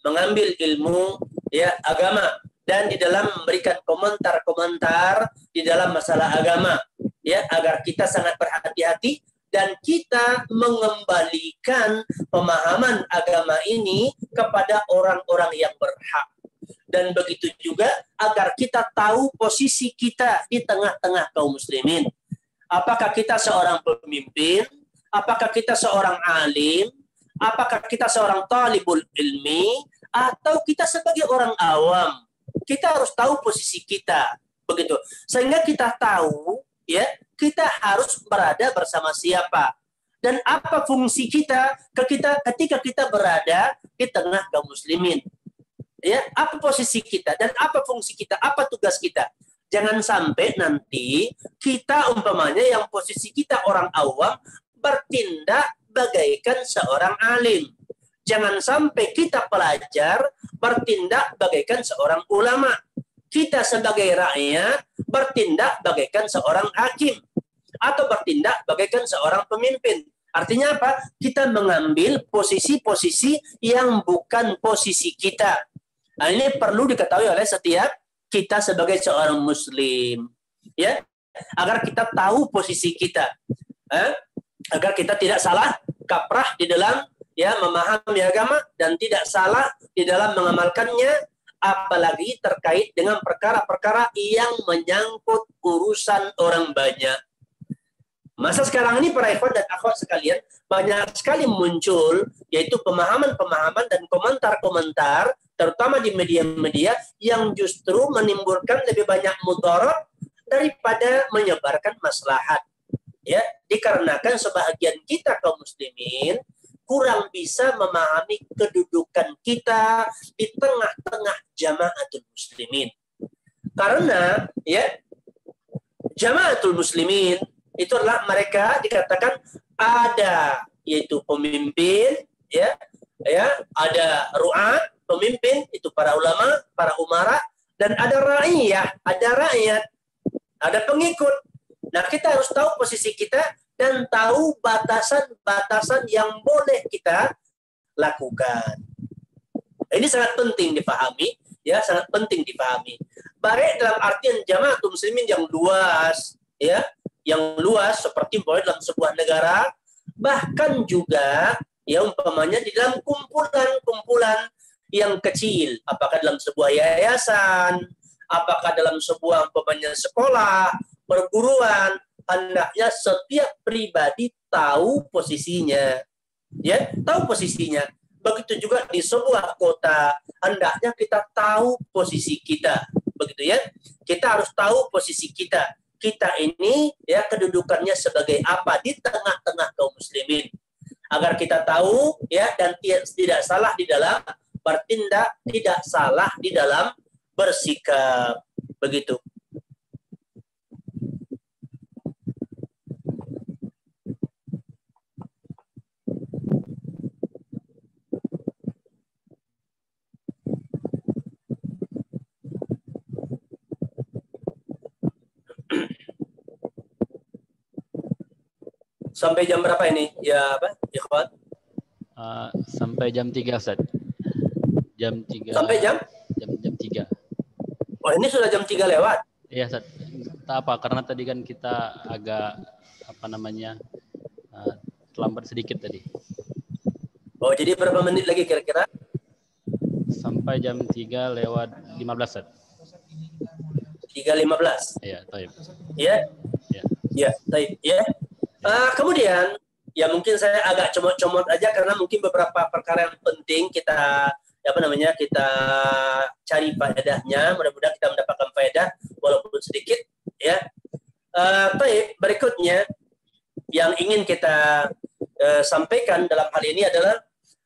mengambil ilmu ya agama, dan di dalam memberikan komentar-komentar di dalam masalah agama ya, agar kita sangat berhati-hati dan kita mengembalikan pemahaman agama ini kepada orang-orang yang berhak. Dan begitu juga agar kita tahu posisi kita di tengah-tengah kaum muslimin. Apakah kita seorang pemimpin? Apakah kita seorang alim? Apakah kita seorang talibul ilmi? Atau kita sebagai orang awam? Kita harus tahu posisi kita, begitu. Sehingga kita tahu, ya, kita harus berada bersama siapa dan apa fungsi kita ketika kita berada di tengah kaum muslimin. Ya, apa posisi kita dan apa fungsi kita, apa tugas kita. Jangan sampai nanti kita umpamanya yang posisi kita orang awam bertindak bagaikan seorang alim. Jangan sampai kita pelajar bertindak bagaikan seorang ulama. Kita sebagai rakyat bertindak bagaikan seorang hakim. Atau bertindak bagaikan seorang pemimpin. Artinya apa? Kita mengambil posisi-posisi yang bukan posisi kita. Nah, ini perlu diketahui oleh setiap kita sebagai seorang muslim. Ya, agar kita tahu posisi kita. Agar kita tidak salah kaprah di dalam ya memahami agama dan tidak salah di dalam mengamalkannya, apalagi terkait dengan perkara-perkara yang menyangkut urusan orang banyak. Masa sekarang ini para ikhwan dan akhwat sekalian, banyak sekali muncul yaitu pemahaman-pemahaman dan komentar-komentar terutama di media-media yang justru menimbulkan lebih banyak mudarat daripada menyebarkan maslahat. Ya, dikarenakan sebahagian kita kaum muslimin kurang bisa memahami kedudukan kita di tengah-tengah jamaatul muslimin. Karena ya jamaatul muslimin itu adalah mereka dikatakan ada yaitu pemimpin ya ada ru'at, pemimpin itu para ulama, para umara, dan ada rakyat, ada pengikut. Nah, kita harus tahu posisi kita dan tahu batasan-batasan yang boleh kita lakukan. Ini sangat penting dipahami, ya, sangat penting dipahami. Baik dalam artian jamaatul muslimin yang luas, ya yang luas seperti dalam sebuah negara, bahkan juga ya umpamanya di dalam kumpulan-kumpulan yang kecil, apakah dalam sebuah yayasan, apakah dalam sebuah umpamanya sekolah, perguruan, hendaknya setiap pribadi tahu posisinya, ya tahu posisinya. Begitu juga di sebuah kota, hendaknya kita tahu posisi kita, begitu ya. Kita harus tahu posisi kita. Kita ini ya kedudukannya sebagai apa di tengah-tengah kaum muslimin, agar kita tahu ya dan tidak salah di dalam bertindak, tidak salah di dalam bersikap, begitu. Sampai jam berapa ini? Ya apa? Ikhwan? Sampai jam 3, Ustaz. Jam 3. Sampai jam 3. Oh, ini sudah jam 3 lewat. Iya, Ustaz. Tak apa, karena tadi kan kita agak terlambat sedikit tadi. Oh, jadi berapa menit lagi kira-kira? Sampai jam 3 lewat 15, Ustaz. 3.15. Iya, taib. Ya. Ya. Ya, taib. Ya. Kemudian ya mungkin saya agak comot-comot aja karena mungkin beberapa perkara yang penting kita kita cari faedahnya, mudah-mudahan kita mendapatkan faedah walaupun sedikit ya. Taib, berikutnya yang ingin kita sampaikan dalam hal ini adalah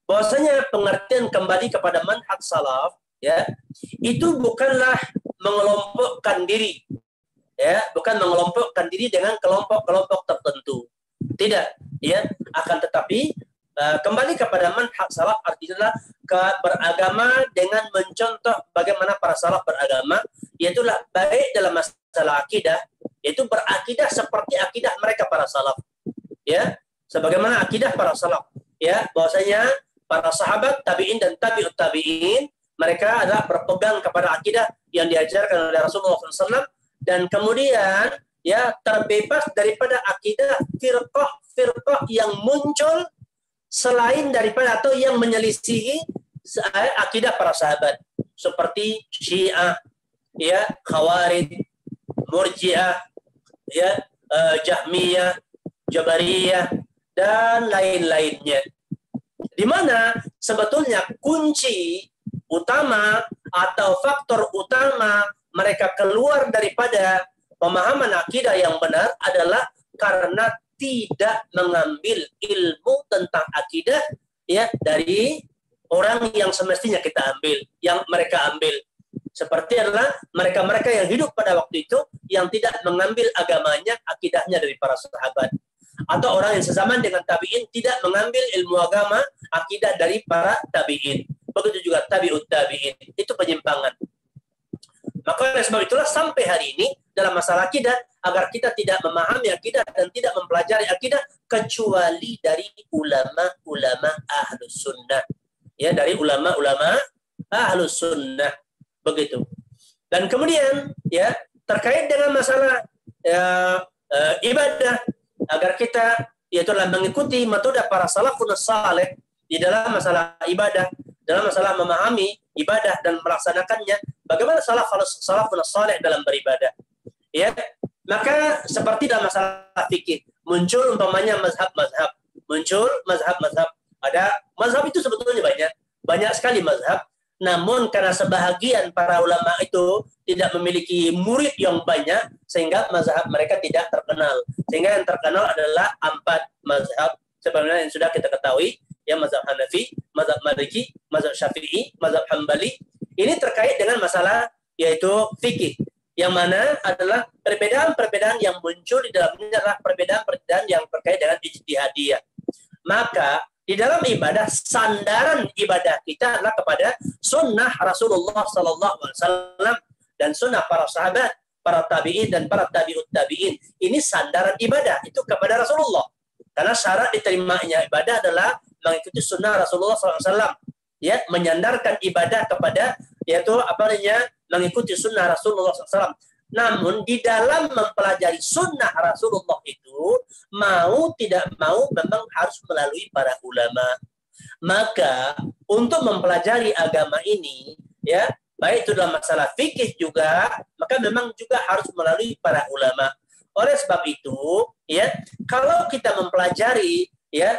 bahwasanya pengertian kembali kepada manhaj salaf ya itu bukanlah mengelompokkan diri, ya bukan mengelompokkan diri dengan kelompok-kelompok tertentu, tidak, ya akan tetapi kembali kepada manhaj salaf artinya beragama dengan mencontoh bagaimana para salaf beragama, yaitulah baik dalam masalah akidah, yaitu berakidah seperti akidah mereka para salaf, ya sebagaimana akidah para salaf, ya bahwasanya para sahabat tabi'in dan tabi'ut tabi'in mereka adalah berpegang kepada akidah yang diajarkan oleh Rasulullah SAW, dan kemudian ya terbebas daripada akidah firqah yang muncul selain daripada atau yang menyelisihi akidah para sahabat seperti Syiah, ya Khawarij, Murji'ah, ya Jahmiyah, Jabariyah dan lain-lainnya, di mana sebetulnya kunci utama atau faktor utama mereka keluar daripada pemahaman akidah yang benar adalah karena tidak mengambil ilmu tentang akidah ya dari orang yang semestinya kita ambil, yang mereka ambil. Seperti adalah mereka-mereka yang hidup pada waktu itu yang tidak mengambil agamanya, akidahnya dari para sahabat. Atau orang yang sezaman dengan tabi'in tidak mengambil ilmu agama, akidah dari para tabi'in. Begitu juga tabi'ut tabi'in. Itu penyimpangan. Maka oleh sebab itulah sampai hari ini dalam masalah akidah, agar kita tidak memahami akidah dan tidak mempelajari akidah kecuali dari ulama-ulama ahlus sunnah. Ya, dari ulama-ulama ahlus sunnah. Begitu. Dan kemudian ya terkait dengan masalah ibadah, agar kita yaitu mengikuti metode para salafun saleh di dalam masalah ibadah, dalam masalah memahami ibadah dan melaksanakannya, bagaimana salafun saleh dalam beribadah. Ya, maka seperti dalam masalah fikih, muncul umpamanya mazhab-mazhab, muncul mazhab-mazhab. Ada mazhab itu sebetulnya banyak sekali mazhab, namun karena sebahagian para ulama itu tidak memiliki murid yang banyak, sehingga mazhab mereka tidak terkenal. Sehingga yang terkenal adalah 4 mazhab sebenarnya yang sudah kita ketahui, ya mazhab Hanafi, mazhab Maliki, mazhab Syafi'i, mazhab Hambali. Ini terkait dengan masalah yaitu fikih, yang mana adalah perbedaan-perbedaan yang muncul di dalamnya adalah perbedaan-perbedaan yang terkait dengan ijtihadiyah. Maka di dalam ibadah, sandaran ibadah kita adalah kepada sunnah Rasulullah SAW dan sunnah para sahabat, para tabi'in dan para tabi'ut tabi'in. Ini sandaran ibadah itu kepada Rasulullah. Karena syarat diterimanya ibadah adalah mengikuti sunnah Rasulullah SAW. Ya, menyandarkan ibadah kepada yaitu mengikuti sunnah Rasulullah SAW. Namun di dalam mempelajari sunnah Rasulullah itu mau tidak mau memang harus melalui para ulama. Maka untuk mempelajari agama ini, ya, baik itu dalam masalah fikih juga, maka memang juga harus melalui para ulama. Oleh sebab itu, ya, kalau kita mempelajari, ya,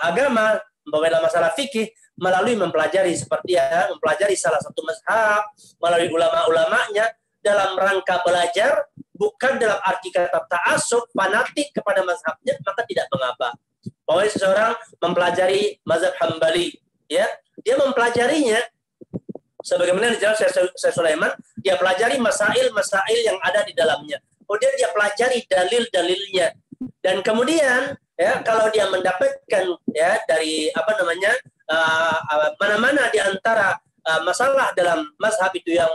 agama dalam masalah fikih melalui mempelajari seperti ya, mempelajari salah satu mazhab melalui ulama-ulamanya dalam rangka belajar, bukan dalam arti kata ta'assub, fanatik kepada mazhabnya, maka tidak mengapa. Bahwa seseorang mempelajari mazhab Hambali, ya, dia mempelajarinya sebagaimana dijelaskan Syekh Sulaiman, dia pelajari masail-masail yang ada di dalamnya. Kemudian dia pelajari dalil-dalilnya. Dan kemudian, ya, kalau dia mendapatkan, ya, dari mana-mana di antara masalah dalam mazhab itu yang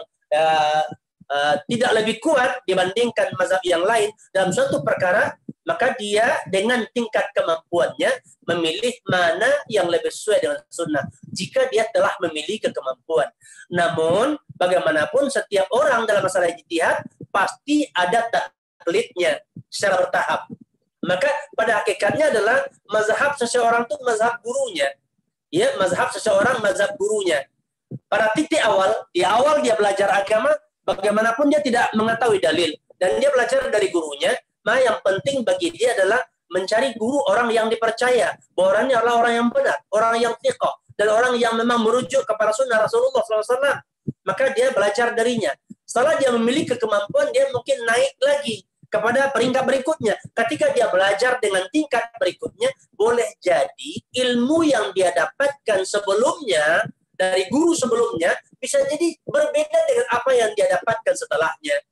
tidak lebih kuat dibandingkan mazhab yang lain dalam suatu perkara, maka dia dengan tingkat kemampuannya memilih mana yang lebih sesuai dengan sunnah jika dia telah memiliki kemampuan. Namun bagaimanapun setiap orang dalam masalah ijtihad pasti ada taklidnya secara bertahap. Maka pada hakikatnya adalah mazhab seseorang itu mazhab gurunya. Ya, mazhab seseorang mazhab gurunya. Pada titik awal, di awal dia belajar agama, bagaimanapun dia tidak mengetahui dalil dan dia belajar dari gurunya. Nah, yang penting bagi dia adalah mencari guru orang yang dipercaya, bahwa orangnya adalah orang yang benar, orang yang thiqah, dan orang yang memang merujuk kepada sunnah Rasulullah SAW. Maka dia belajar darinya. Setelah dia memiliki kemampuan, dia mungkin naik lagi kepada peringkat berikutnya. Ketika dia belajar dengan tingkat berikutnya, boleh jadi ilmu yang dia dapatkan sebelumnya, dari guru sebelumnya, bisa jadi berbeda dengan apa yang dia dapatkan setelahnya.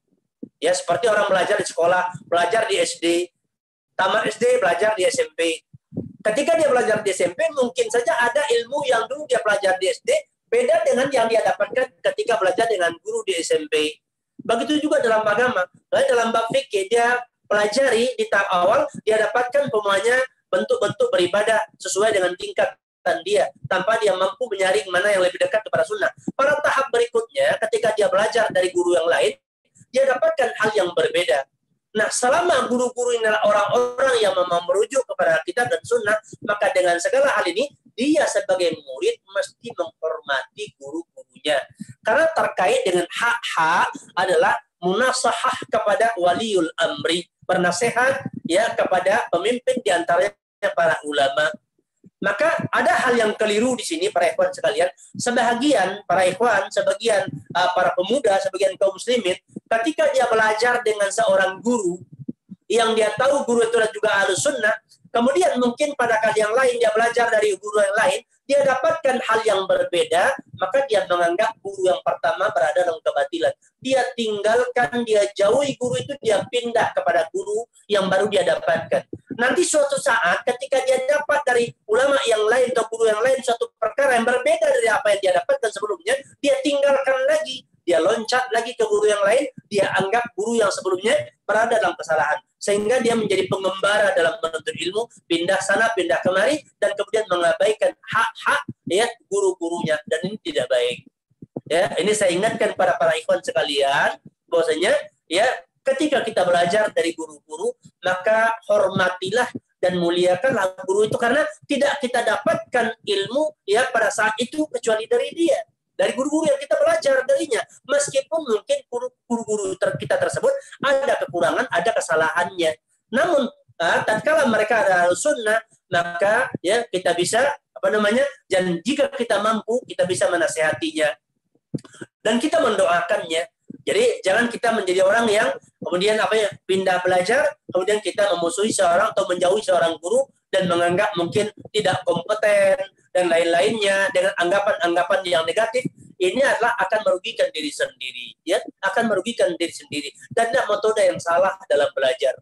Ya, seperti orang belajar di sekolah, belajar di SD, tamat SD, belajar di SMP. Ketika dia belajar di SMP, mungkin saja ada ilmu yang dulu dia belajar di SD, beda dengan yang dia dapatkan ketika belajar dengan guru di SMP. Begitu juga dalam agama. Dalam bab fikih, dia pelajari di tahap awal, dia dapatkan pemanya bentuk-bentuk beribadah sesuai dengan tingkatan dia, tanpa dia mampu menyaring mana yang lebih dekat kepada sunnah. Pada tahap berikutnya, ketika dia belajar dari guru yang lain, dia dapatkan hal yang berbeda. Nah, selama guru-guru ini adalah orang-orang yang memang merujuk kepada kitab dan sunnah, maka dengan segala hal ini, dia sebagai murid mesti menghormati guru-gurunya. Karena terkait dengan hak-hak adalah munasahah kepada waliul amri, bernasihat ya kepada pemimpin di antaranya para ulama. Maka ada hal yang keliru di sini para ikhwan sekalian. Sebagian para ikhwan, sebagian para pemuda, sebagian kaum muslimin, ketika dia belajar dengan seorang guru yang dia tahu guru itu juga ahlus sunnah, kemudian mungkin pada kali yang lain dia belajar dari guru yang lain, dia dapatkan hal yang berbeda, maka dia menganggap guru yang pertama berada dalam kebatilan. Dia tinggalkan, dia jauhi guru itu, dia pindah kepada guru yang baru dia dapatkan. Nanti suatu saat ketika dia dapat dari ulama yang lain atau guru yang lain suatu perkara yang berbeda dari apa yang dia dapatkan sebelumnya, dia tinggalkan lagi, dia loncat lagi ke guru yang lain, dia anggap guru yang sebelumnya berada dalam kesalahan. Sehingga dia menjadi pengembara dalam menuntut ilmu, pindah sana, pindah kemari, dan kemudian mengabaikan hak-hak ya guru-gurunya, dan ini tidak baik. Ya, ini saya ingatkan para ikhwan sekalian, bahwasanya ya ketika kita belajar dari guru-guru, maka hormatilah dan muliakanlah guru itu, karena tidak kita dapatkan ilmu ya pada saat itu kecuali dari dia, dari guru-guru yang kita belajar darinya. Meskipun mungkin guru-guru kita tersebut ada kekurangan, ada kesalahannya. Namun tatkala mereka adalah sunnah, maka ya kita bisa dan jika kita mampu, kita bisa menasihatinya dan kita mendoakannya. Jadi jangan kita menjadi orang yang kemudian pindah belajar, kemudian kita memusuhi seorang atau menjauhi seorang guru dan menganggap mungkin tidak kompeten dan lain-lainnya dengan anggapan-anggapan yang negatif. Ini adalah akan merugikan diri sendiri, ya, akan merugikan diri sendiri, dan tidak metode yang salah dalam belajar.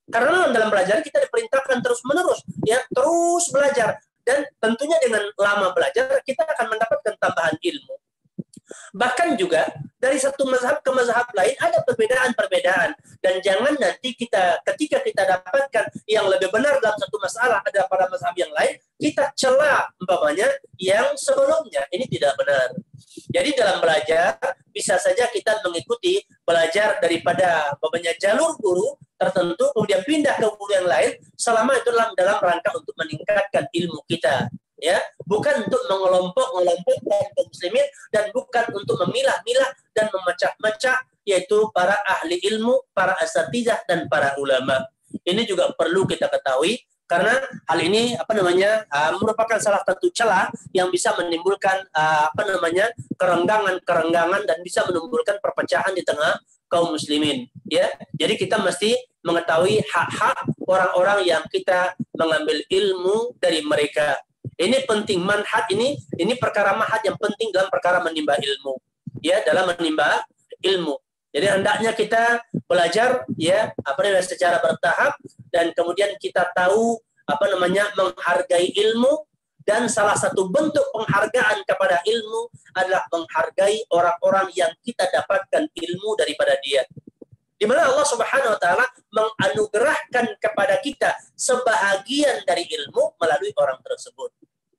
Karena dalam belajar kita diperintahkan terus-menerus, ya, terus belajar, dan tentunya dengan lama belajar kita akan mendapatkan tambahan ilmu. Bahkan juga dari satu mazhab ke mazhab lain ada perbedaan-perbedaan, dan jangan nanti ketika kita dapatkan yang lebih benar dalam satu masalah ada pada mazhab yang lain, kita cela umpamanya yang sebelumnya. Ini tidak benar. Jadi dalam belajar bisa saja kita mengikuti belajar daripada jalur guru tertentu, kemudian pindah ke guru yang lain, selama itu dalam rangka untuk meningkatkan ilmu kita, ya, bukan untuk mengelompok-ngelompokkan kaum muslimin, dan bukan untuk memilah-milah dan memecah-mecah, yaitu para ahli ilmu, para asatidzah dan para ulama. Ini juga perlu kita ketahui, karena hal ini merupakan salah satu celah yang bisa menimbulkan kerenggangan dan bisa menimbulkan perpecahan di tengah kaum muslimin, ya. Jadi kita mesti mengetahui hak-hak orang-orang yang kita mengambil ilmu dari mereka. Ini penting, manhaj ini perkara manhaj yang penting dalam perkara menimba ilmu, ya, dalam menimba ilmu. Jadi hendaknya kita belajar, ya, secara bertahap, dan kemudian kita tahu menghargai ilmu. Dan salah satu bentuk penghargaan kepada ilmu adalah menghargai orang-orang yang kita dapatkan ilmu daripada dia. Di mana Allah Subhanahu wa taala menganugerahkan kepada kita sebahagian dari ilmu melalui orang tersebut.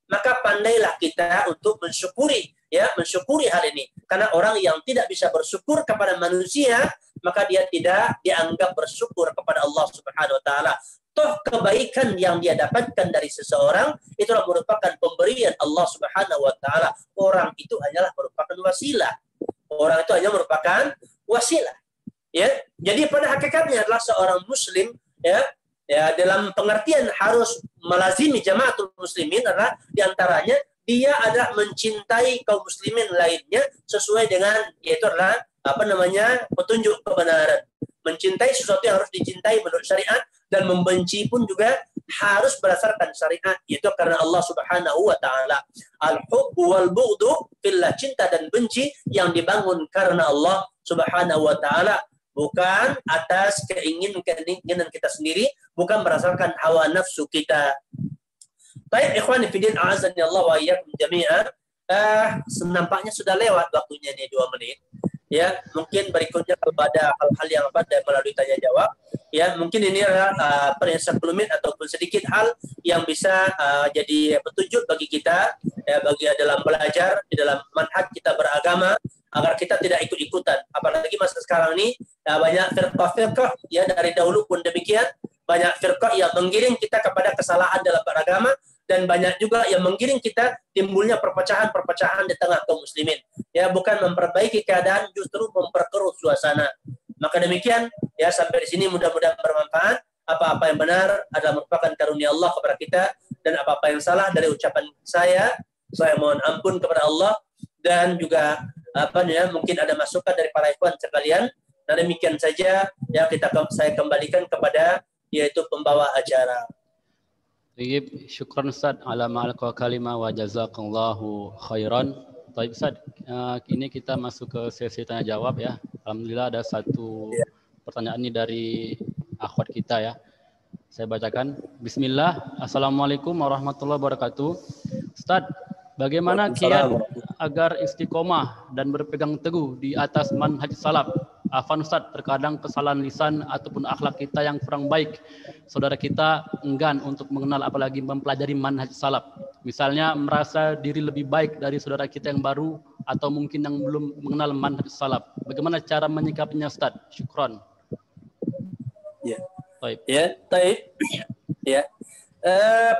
Maka pandailah kita untuk mensyukuri hal ini. Karena orang yang tidak bisa bersyukur kepada manusia, maka dia tidak dianggap bersyukur kepada Allah Subhanahu wa taala. Toh kebaikan yang dia dapatkan dari seseorang itulah merupakan pemberian Allah Subhanahu wa taala. Orang itu hanyalah merupakan wasilah. Orang itu hanya merupakan wasilah. Ya. Jadi pada hakikatnya adalah seorang muslim, ya, dalam pengertian harus melazimi jamaatul muslimin adalah diantaranya dia adalah mencintai kaum muslimin lainnya sesuai dengan, yaitu adalah petunjuk kebenaran. Mencintai sesuatu yang harus dicintai menurut syariat, dan membenci pun juga harus berdasarkan syariat, yaitu karena Allah Subhanahu wa taala. Al-hubbu wal bughdu fillah, cinta dan benci yang dibangun karena Allah Subhanahu wa taala, bukan atas keinginan kita sendiri, bukan berdasarkan hawa nafsu kita. Baik, ikhwani fillah, a'azzani Allah wa iyyakum jami'an. Nampaknya sudah lewat waktunya nih 2 menit. Ya, mungkin berikutnya kepada hal-hal yang melalui tanya jawab. Ya, mungkin ini adalah sekelumit ataupun sedikit hal yang bisa jadi petunjuk bagi kita, ya, bagi dalam belajar di dalam manhaj kita beragama, agar kita tidak ikut-ikutan. Apalagi masa sekarang ini banyak firqah-firqah, ya, dari dahulu pun demikian, banyak firqah yang menggiring kita kepada kesalahan dalam beragama, dan banyak juga yang menggiring kita timbulnya perpecahan-perpecahan di tengah kaum muslimin. Ya, bukan memperbaiki keadaan, justru memperkeruh suasana. Maka demikian, ya, sampai di sini mudah-mudahan bermanfaat. Apa-apa yang benar adalah merupakan karunia Allah kepada kita, dan apa-apa yang salah dari ucapan saya mohon ampun kepada Allah, dan juga mungkin ada masukan dari para ikhwan sekalian. Dan demikian saja, ya, saya kembalikan kepada yaitu pembawa acara. Baik, syukran Ustaz ala ma'alqa kalimah wa jazakallahu khairan. Baik Ustaz, kini kita masuk ke sesi tanya jawab, ya. Alhamdulillah ada satu pertanyaan ini dari akhwat kita, ya. Saya bacakan. Bismillah. Assalamualaikum warahmatullahi wabarakatuh. Ustaz, bagaimana kiat agar istiqomah dan berpegang teguh di atas manhaj salaf? Afan Ustaz, terkadang kesalahan lisan ataupun akhlak kita yang kurang baik, saudara kita enggan untuk mengenal apalagi mempelajari manhaj salaf. Misalnya merasa diri lebih baik dari saudara kita yang baru, atau mungkin yang belum mengenal manhaj salaf. Bagaimana cara menyikapinya Ustaz? Syukron. Ya. Baik. Ya, baik. Ya.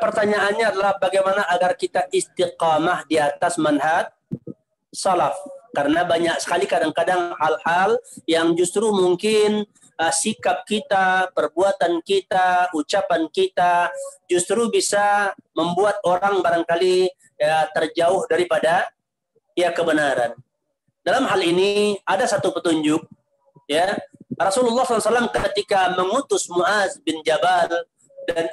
Pertanyaannya adalah bagaimana agar kita istiqamah di atas manhaj salaf. Karena banyak sekali kadang-kadang hal-hal yang justru mungkin sikap kita, perbuatan kita, ucapan kita justru bisa membuat orang barangkali, ya, terjauh daripada, ya, kebenaran. Dalam hal ini ada satu petunjuk, ya. Rasulullah SAW ketika mengutus Muaz bin Jabal dan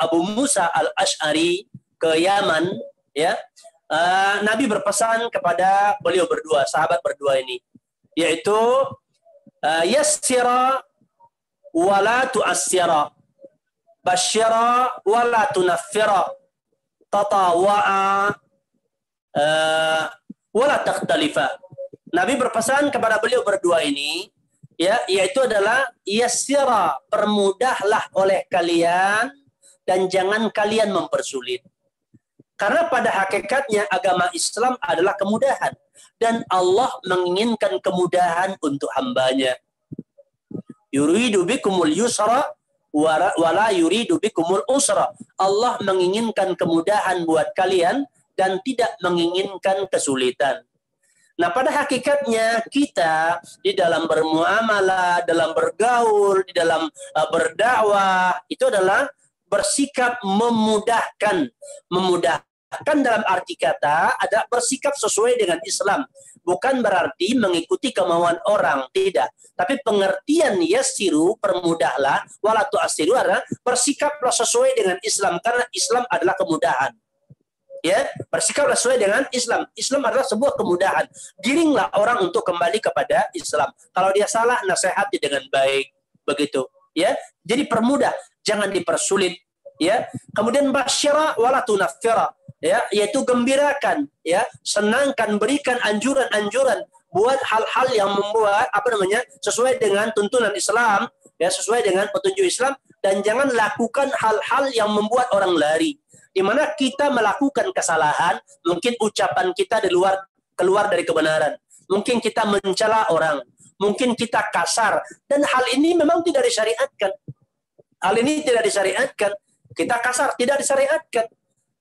Abu Musa al-Ash'ari ke Yaman, ya, Nabi berpesan kepada beliau berdua, sahabat berdua ini, yaitu yassira wa la tu'assira, basyira wa la tunaffira, tatawa'a wa la takhtalifa. Nabi berpesan kepada beliau berdua ini, ya, yaitu adalah yassira, permudahlah oleh kalian dan jangan kalian mempersulit. Karena pada hakikatnya agama Islam adalah kemudahan. Dan Allah menginginkan kemudahan untuk hambanya. Yuridu bikumul yusra wala yuridu bikumul usra. Allah menginginkan kemudahan buat kalian dan tidak menginginkan kesulitan. Nah, pada hakikatnya kita di dalam bermuamalah, dalam bergaul, di dalam berdakwah, itu adalah bersikap memudahkan. Memudahkan dalam arti kata adalah bersikap sesuai dengan Islam. Bukan berarti mengikuti kemauan orang, tidak. Tapi pengertian yassiru, permudahlah, wala tu'assiru adalah bersikaplah sesuai dengan Islam. Karena Islam adalah kemudahan. Ya, bersikaplah sesuai dengan Islam. Islam adalah sebuah kemudahan. Giringlah orang untuk kembali kepada Islam. Kalau dia salah, nasihati dengan baik, begitu. Ya, jadi permudah, jangan dipersulit. Ya, kemudian basyara wala tunaffira. Ya, yaitu gembirakan. Ya, senangkan, berikan anjuran-anjuran buat hal-hal yang membuat sesuai dengan tuntunan Islam. Ya, sesuai dengan petunjuk Islam, dan jangan lakukan hal-hal yang membuat orang lari. Di mana kita melakukan kesalahan, mungkin ucapan kita keluar dari kebenaran. Mungkin kita mencela orang, mungkin kita kasar, dan hal ini memang tidak disyariatkan. Hal ini tidak disyariatkan. Kita kasar tidak disyariatkan.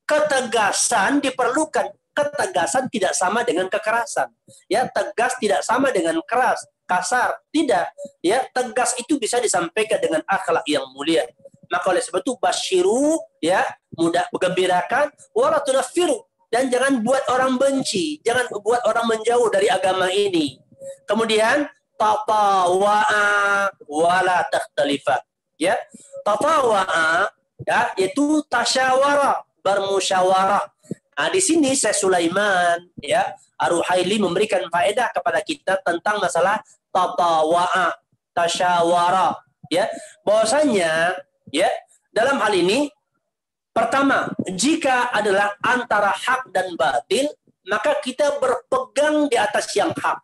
Ketegasan diperlukan. Ketegasan tidak sama dengan kekerasan. Ya, tegas tidak sama dengan keras, kasar, tidak. Ya, tegas itu bisa disampaikan dengan akhlak yang mulia. Maka oleh sebab itu basyiru, ya, mudah menggembirakan, wala tunaffiru, dan jangan buat orang benci, jangan buat orang menjauh dari agama ini. Kemudian tatawa'a wala takhtalifa. Ya, tatawa'a, ya, itu tasyawara, bermusyawarah. Nah, di sini Syekh Sulaiman, ya, Ar-Ruhaili memberikan faedah kepada kita tentang masalah tatawa'a, tasyawara, ya, bahwasanya, ya, dalam hal ini, pertama, jika adalah antara hak dan batil, maka kita berpegang di atas yang hak.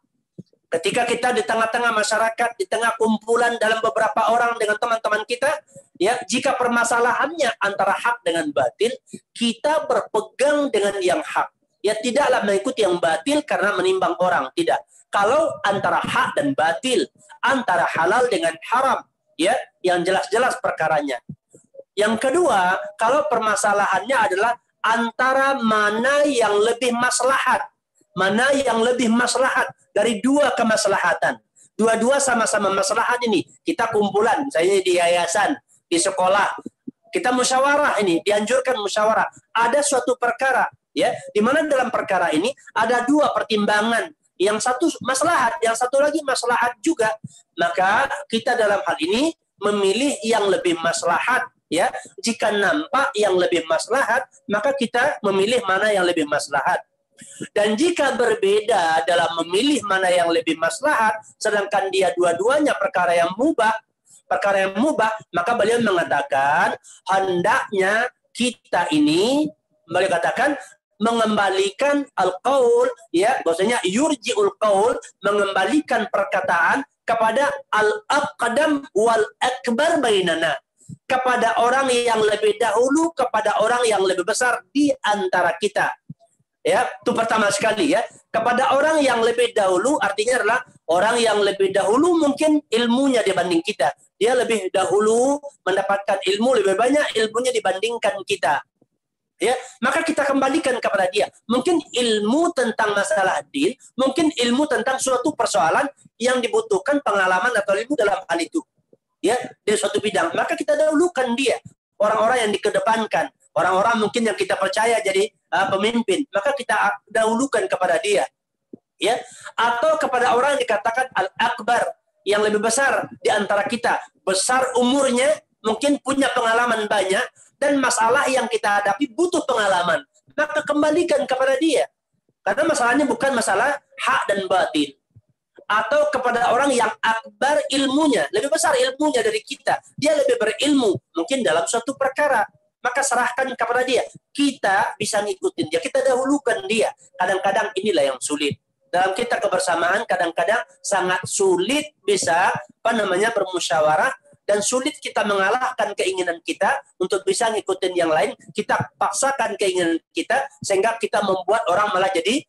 Ketika kita di tengah-tengah masyarakat, di tengah kumpulan dalam beberapa orang dengan teman-teman kita, ya, jika permasalahannya antara hak dengan batil, kita berpegang dengan yang hak. Ya, tidaklah mengikuti yang batil karena menimbang orang, tidak. Kalau antara hak dan batil, antara halal dengan haram, ya, yang jelas-jelas perkaranya. Yang kedua, kalau permasalahannya adalah antara mana yang lebih maslahat, mana yang lebih maslahat dari dua kemaslahatan. Dua-dua sama-sama maslahat ini. Kita kumpulan, misalnya di yayasan, di sekolah, kita musyawarah ini, dianjurkan musyawarah. Ada suatu perkara, ya, di mana dalam perkara ini ada dua pertimbangan. Yang satu maslahat, yang satu lagi maslahat juga. Maka kita dalam hal ini memilih yang lebih maslahat, ya. Jika nampak yang lebih maslahat, maka kita memilih mana yang lebih maslahat. Dan jika berbeda dalam memilih mana yang lebih maslahat, sedangkan dia dua-duanya perkara yang mubah, maka beliau mengatakan hendaknya kita ini, beliau katakan, mengembalikan al-qaul, ya, bahwasanya yurji'ul qaul, mengembalikan perkataan kepada al-aqdam wal akbar bainana, kepada orang yang lebih dahulu, kepada orang yang lebih besar di antara kita. Ya, itu pertama sekali, ya. Kepada orang yang lebih dahulu artinya adalah orang yang lebih dahulu mungkin ilmunya dibanding kita. Dia lebih dahulu mendapatkan ilmu, lebih banyak ilmunya dibandingkan kita. Ya, maka kita kembalikan kepada dia. Mungkin ilmu tentang masalah din, mungkin ilmu tentang suatu persoalan yang dibutuhkan pengalaman atau ilmu dalam hal itu. Ya, di suatu bidang. Maka kita dahulukan dia. Orang-orang yang dikedepankan. Orang-orang mungkin yang kita percaya jadi pemimpin, maka kita dahulukan kepada dia, ya. Atau kepada orang yang dikatakan al-akbar, yang lebih besar di antara kita, besar umurnya, mungkin punya pengalaman banyak, dan masalah yang kita hadapi butuh pengalaman, maka kembalikan kepada dia, karena masalahnya bukan masalah hak dan batil. Atau kepada orang yang akbar ilmunya, lebih besar ilmunya dari kita, dia lebih berilmu mungkin dalam suatu perkara, maka serahkan kepada dia. Kita bisa ngikutin dia, kita dahulukan dia. Kadang-kadang inilah yang sulit. Dalam kita kebersamaan kadang-kadang sangat sulit bisa bermusyawarah dan sulit kita mengalahkan keinginan kita untuk bisa ngikutin yang lain, kita paksakan keinginan kita sehingga kita membuat orang malah jadi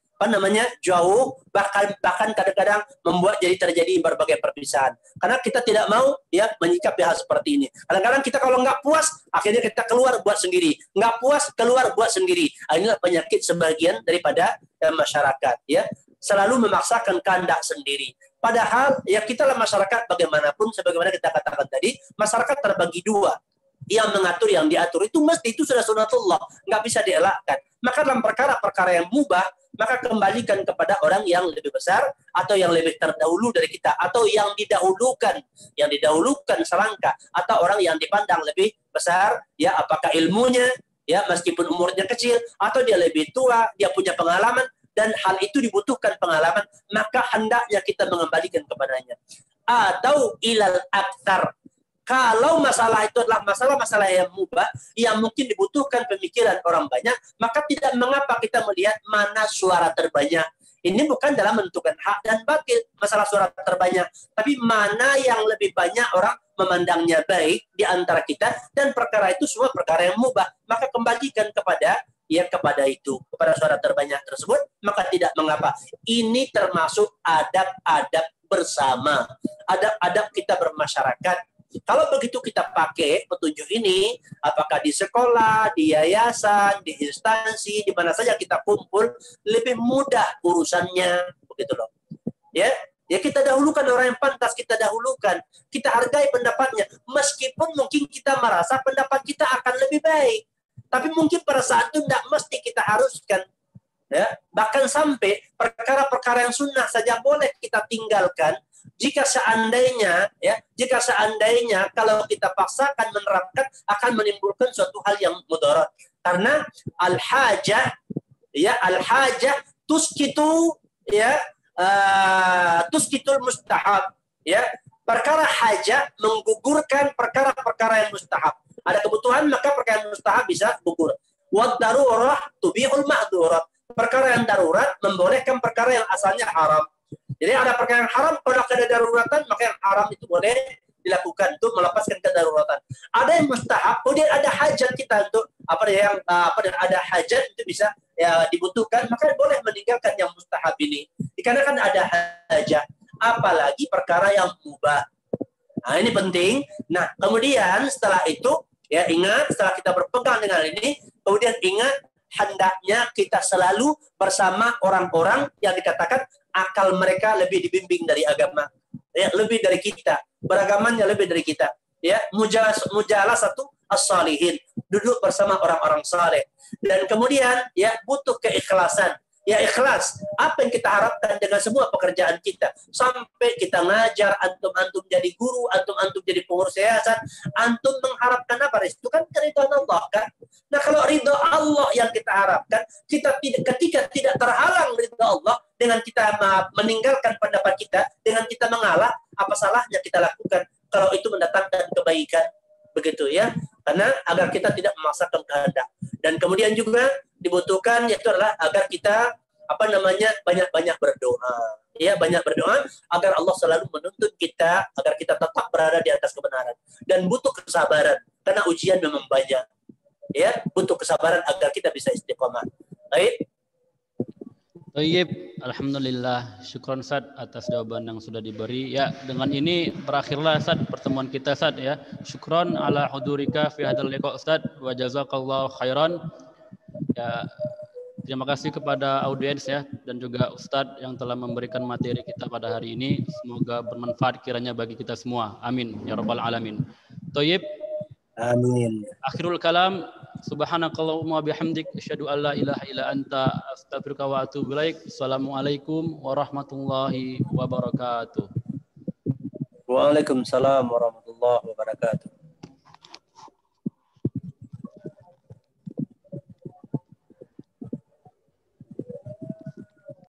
jauh, bahkan kadang-kadang membuat jadi terjadi berbagai perpisahan. Karena kita tidak mau ya menyikapi hal seperti ini. Kadang-kadang kita kalau nggak puas, akhirnya kita keluar buat sendiri. Nggak puas, keluar buat sendiri. Inilah penyakit sebagian daripada masyarakat ya. Selalu memaksakan kehendak sendiri. Padahal ya kita lah masyarakat bagaimanapun, sebagaimana kita katakan tadi, masyarakat terbagi dua. Yang mengatur, yang diatur itu sudah sunatullah, nggak bisa dielakkan. Maka dalam perkara-perkara yang mubah, maka kembalikan kepada orang yang lebih besar atau yang lebih terdahulu dari kita, atau yang didahulukan selangkah, atau orang yang dipandang lebih besar, ya apakah ilmunya, ya meskipun umurnya kecil, atau dia lebih tua, dia punya pengalaman, dan hal itu dibutuhkan pengalaman, maka hendaknya kita mengembalikan kepadanya. Atau ilal aktsar. Kalau masalah itu adalah masalah-masalah yang mubah, yang mungkin dibutuhkan pemikiran orang banyak, maka tidak mengapa kita melihat mana suara terbanyak. Ini bukan dalam menentukan hak dan batil, masalah suara terbanyak, tapi mana yang lebih banyak orang memandangnya baik di antara kita, dan perkara itu semua perkara yang mubah. Maka kembalikan kepada kepada suara terbanyak tersebut, maka tidak mengapa. Ini termasuk adab-adab bersama, adab-adab kita bermasyarakat. Kalau begitu kita pakai petunjuk ini, apakah di sekolah, di yayasan, di instansi, di mana saja kita kumpul, lebih mudah urusannya, begitu loh. Ya kita dahulukan orang yang pantas, kita dahulukan, kita hargai pendapatnya, meskipun mungkin kita merasa pendapat kita akan lebih baik, tapi mungkin pada saat itu tidak mesti kita haruskan. Ya, bahkan sampai perkara-perkara yang sunnah saja boleh kita tinggalkan jika seandainya kalau kita paksakan menerapkan akan menimbulkan suatu hal yang mudarat. Karena al-hajah tuskitul mustahab, ya. Perkara hajah menggugurkan perkara-perkara yang mustahab. Ada kebutuhan, maka perkara yang mustahab bisa gugur. Wad darurah tubihul ma'durat. Perkara yang darurat membolehkan perkara yang asalnya haram. Jadi ada perkara yang haram, kalau ada daruratan, maka yang haram itu boleh dilakukan untuk melepaskan kedaruratan. Ada yang mustahab, kemudian ada hajat kita untuk ada hajat itu bisa ya dibutuhkan, maka boleh meninggalkan yang mustahab ini. Dikarenakan ada hajat, apalagi perkara yang mubah. Nah, ini penting. Nah, kemudian setelah itu ya ingat, setelah kita berpegang dengan ini, kemudian ingat hendaknya kita selalu bersama orang-orang yang dikatakan akal mereka lebih dibimbing dari agama, ya, lebih dari kita, beragamannya lebih dari kita, ya. Mujalah satu as-salihin, duduk bersama orang-orang saleh, dan kemudian ya butuh keikhlasan. Ya ikhlas, apa yang kita harapkan dengan semua pekerjaan kita, sampai kita ngajar, antum jadi guru, antum jadi pengurus yayasan, antum mengharapkan apa? Itu kan keridhaan Allah kan. Nah kalau ridha Allah yang kita harapkan, ketika tidak terhalang ridha Allah dengan kita meninggalkan pendapat kita, dengan kita mengalah, apa salahnya kita lakukan kalau itu mendatangkan kebaikan, begitu ya? Karena agar kita tidak memaksakan kehendak. Dan kemudian juga dibutuhkan yaitu adalah agar kita banyak-banyak berdoa, ya, banyak berdoa agar Allah selalu menuntun kita agar kita tetap berada di atas kebenaran, dan butuh kesabaran karena ujian memang banyak, ya, butuh kesabaran agar kita bisa istiqomah. Baik. Baik, alhamdulillah, syukron Ustaz atas jawaban yang sudah diberi. Ya, dengan ini berakhirlah Ustaz pertemuan kita Ustaz ya. Syukron ala hudurika fi hadzal liqa Ustaz wa jazakallahu khairan. Ya, terima kasih kepada audiens ya dan juga Ustaz yang telah memberikan materi kita pada hari ini. Semoga bermanfaat kiranya bagi kita semua. Amin ya rabbal alamin. Thayyib. Amin. Akhirul kalam, subhanakallahumma bihamdik asyhadu an la ilaha illa anta astaghfiruka wa atubu ilaik. Assalamualaikum warahmatullahi wabarakatuh. Waalaikumsalam warahmatullahi wabarakatuh.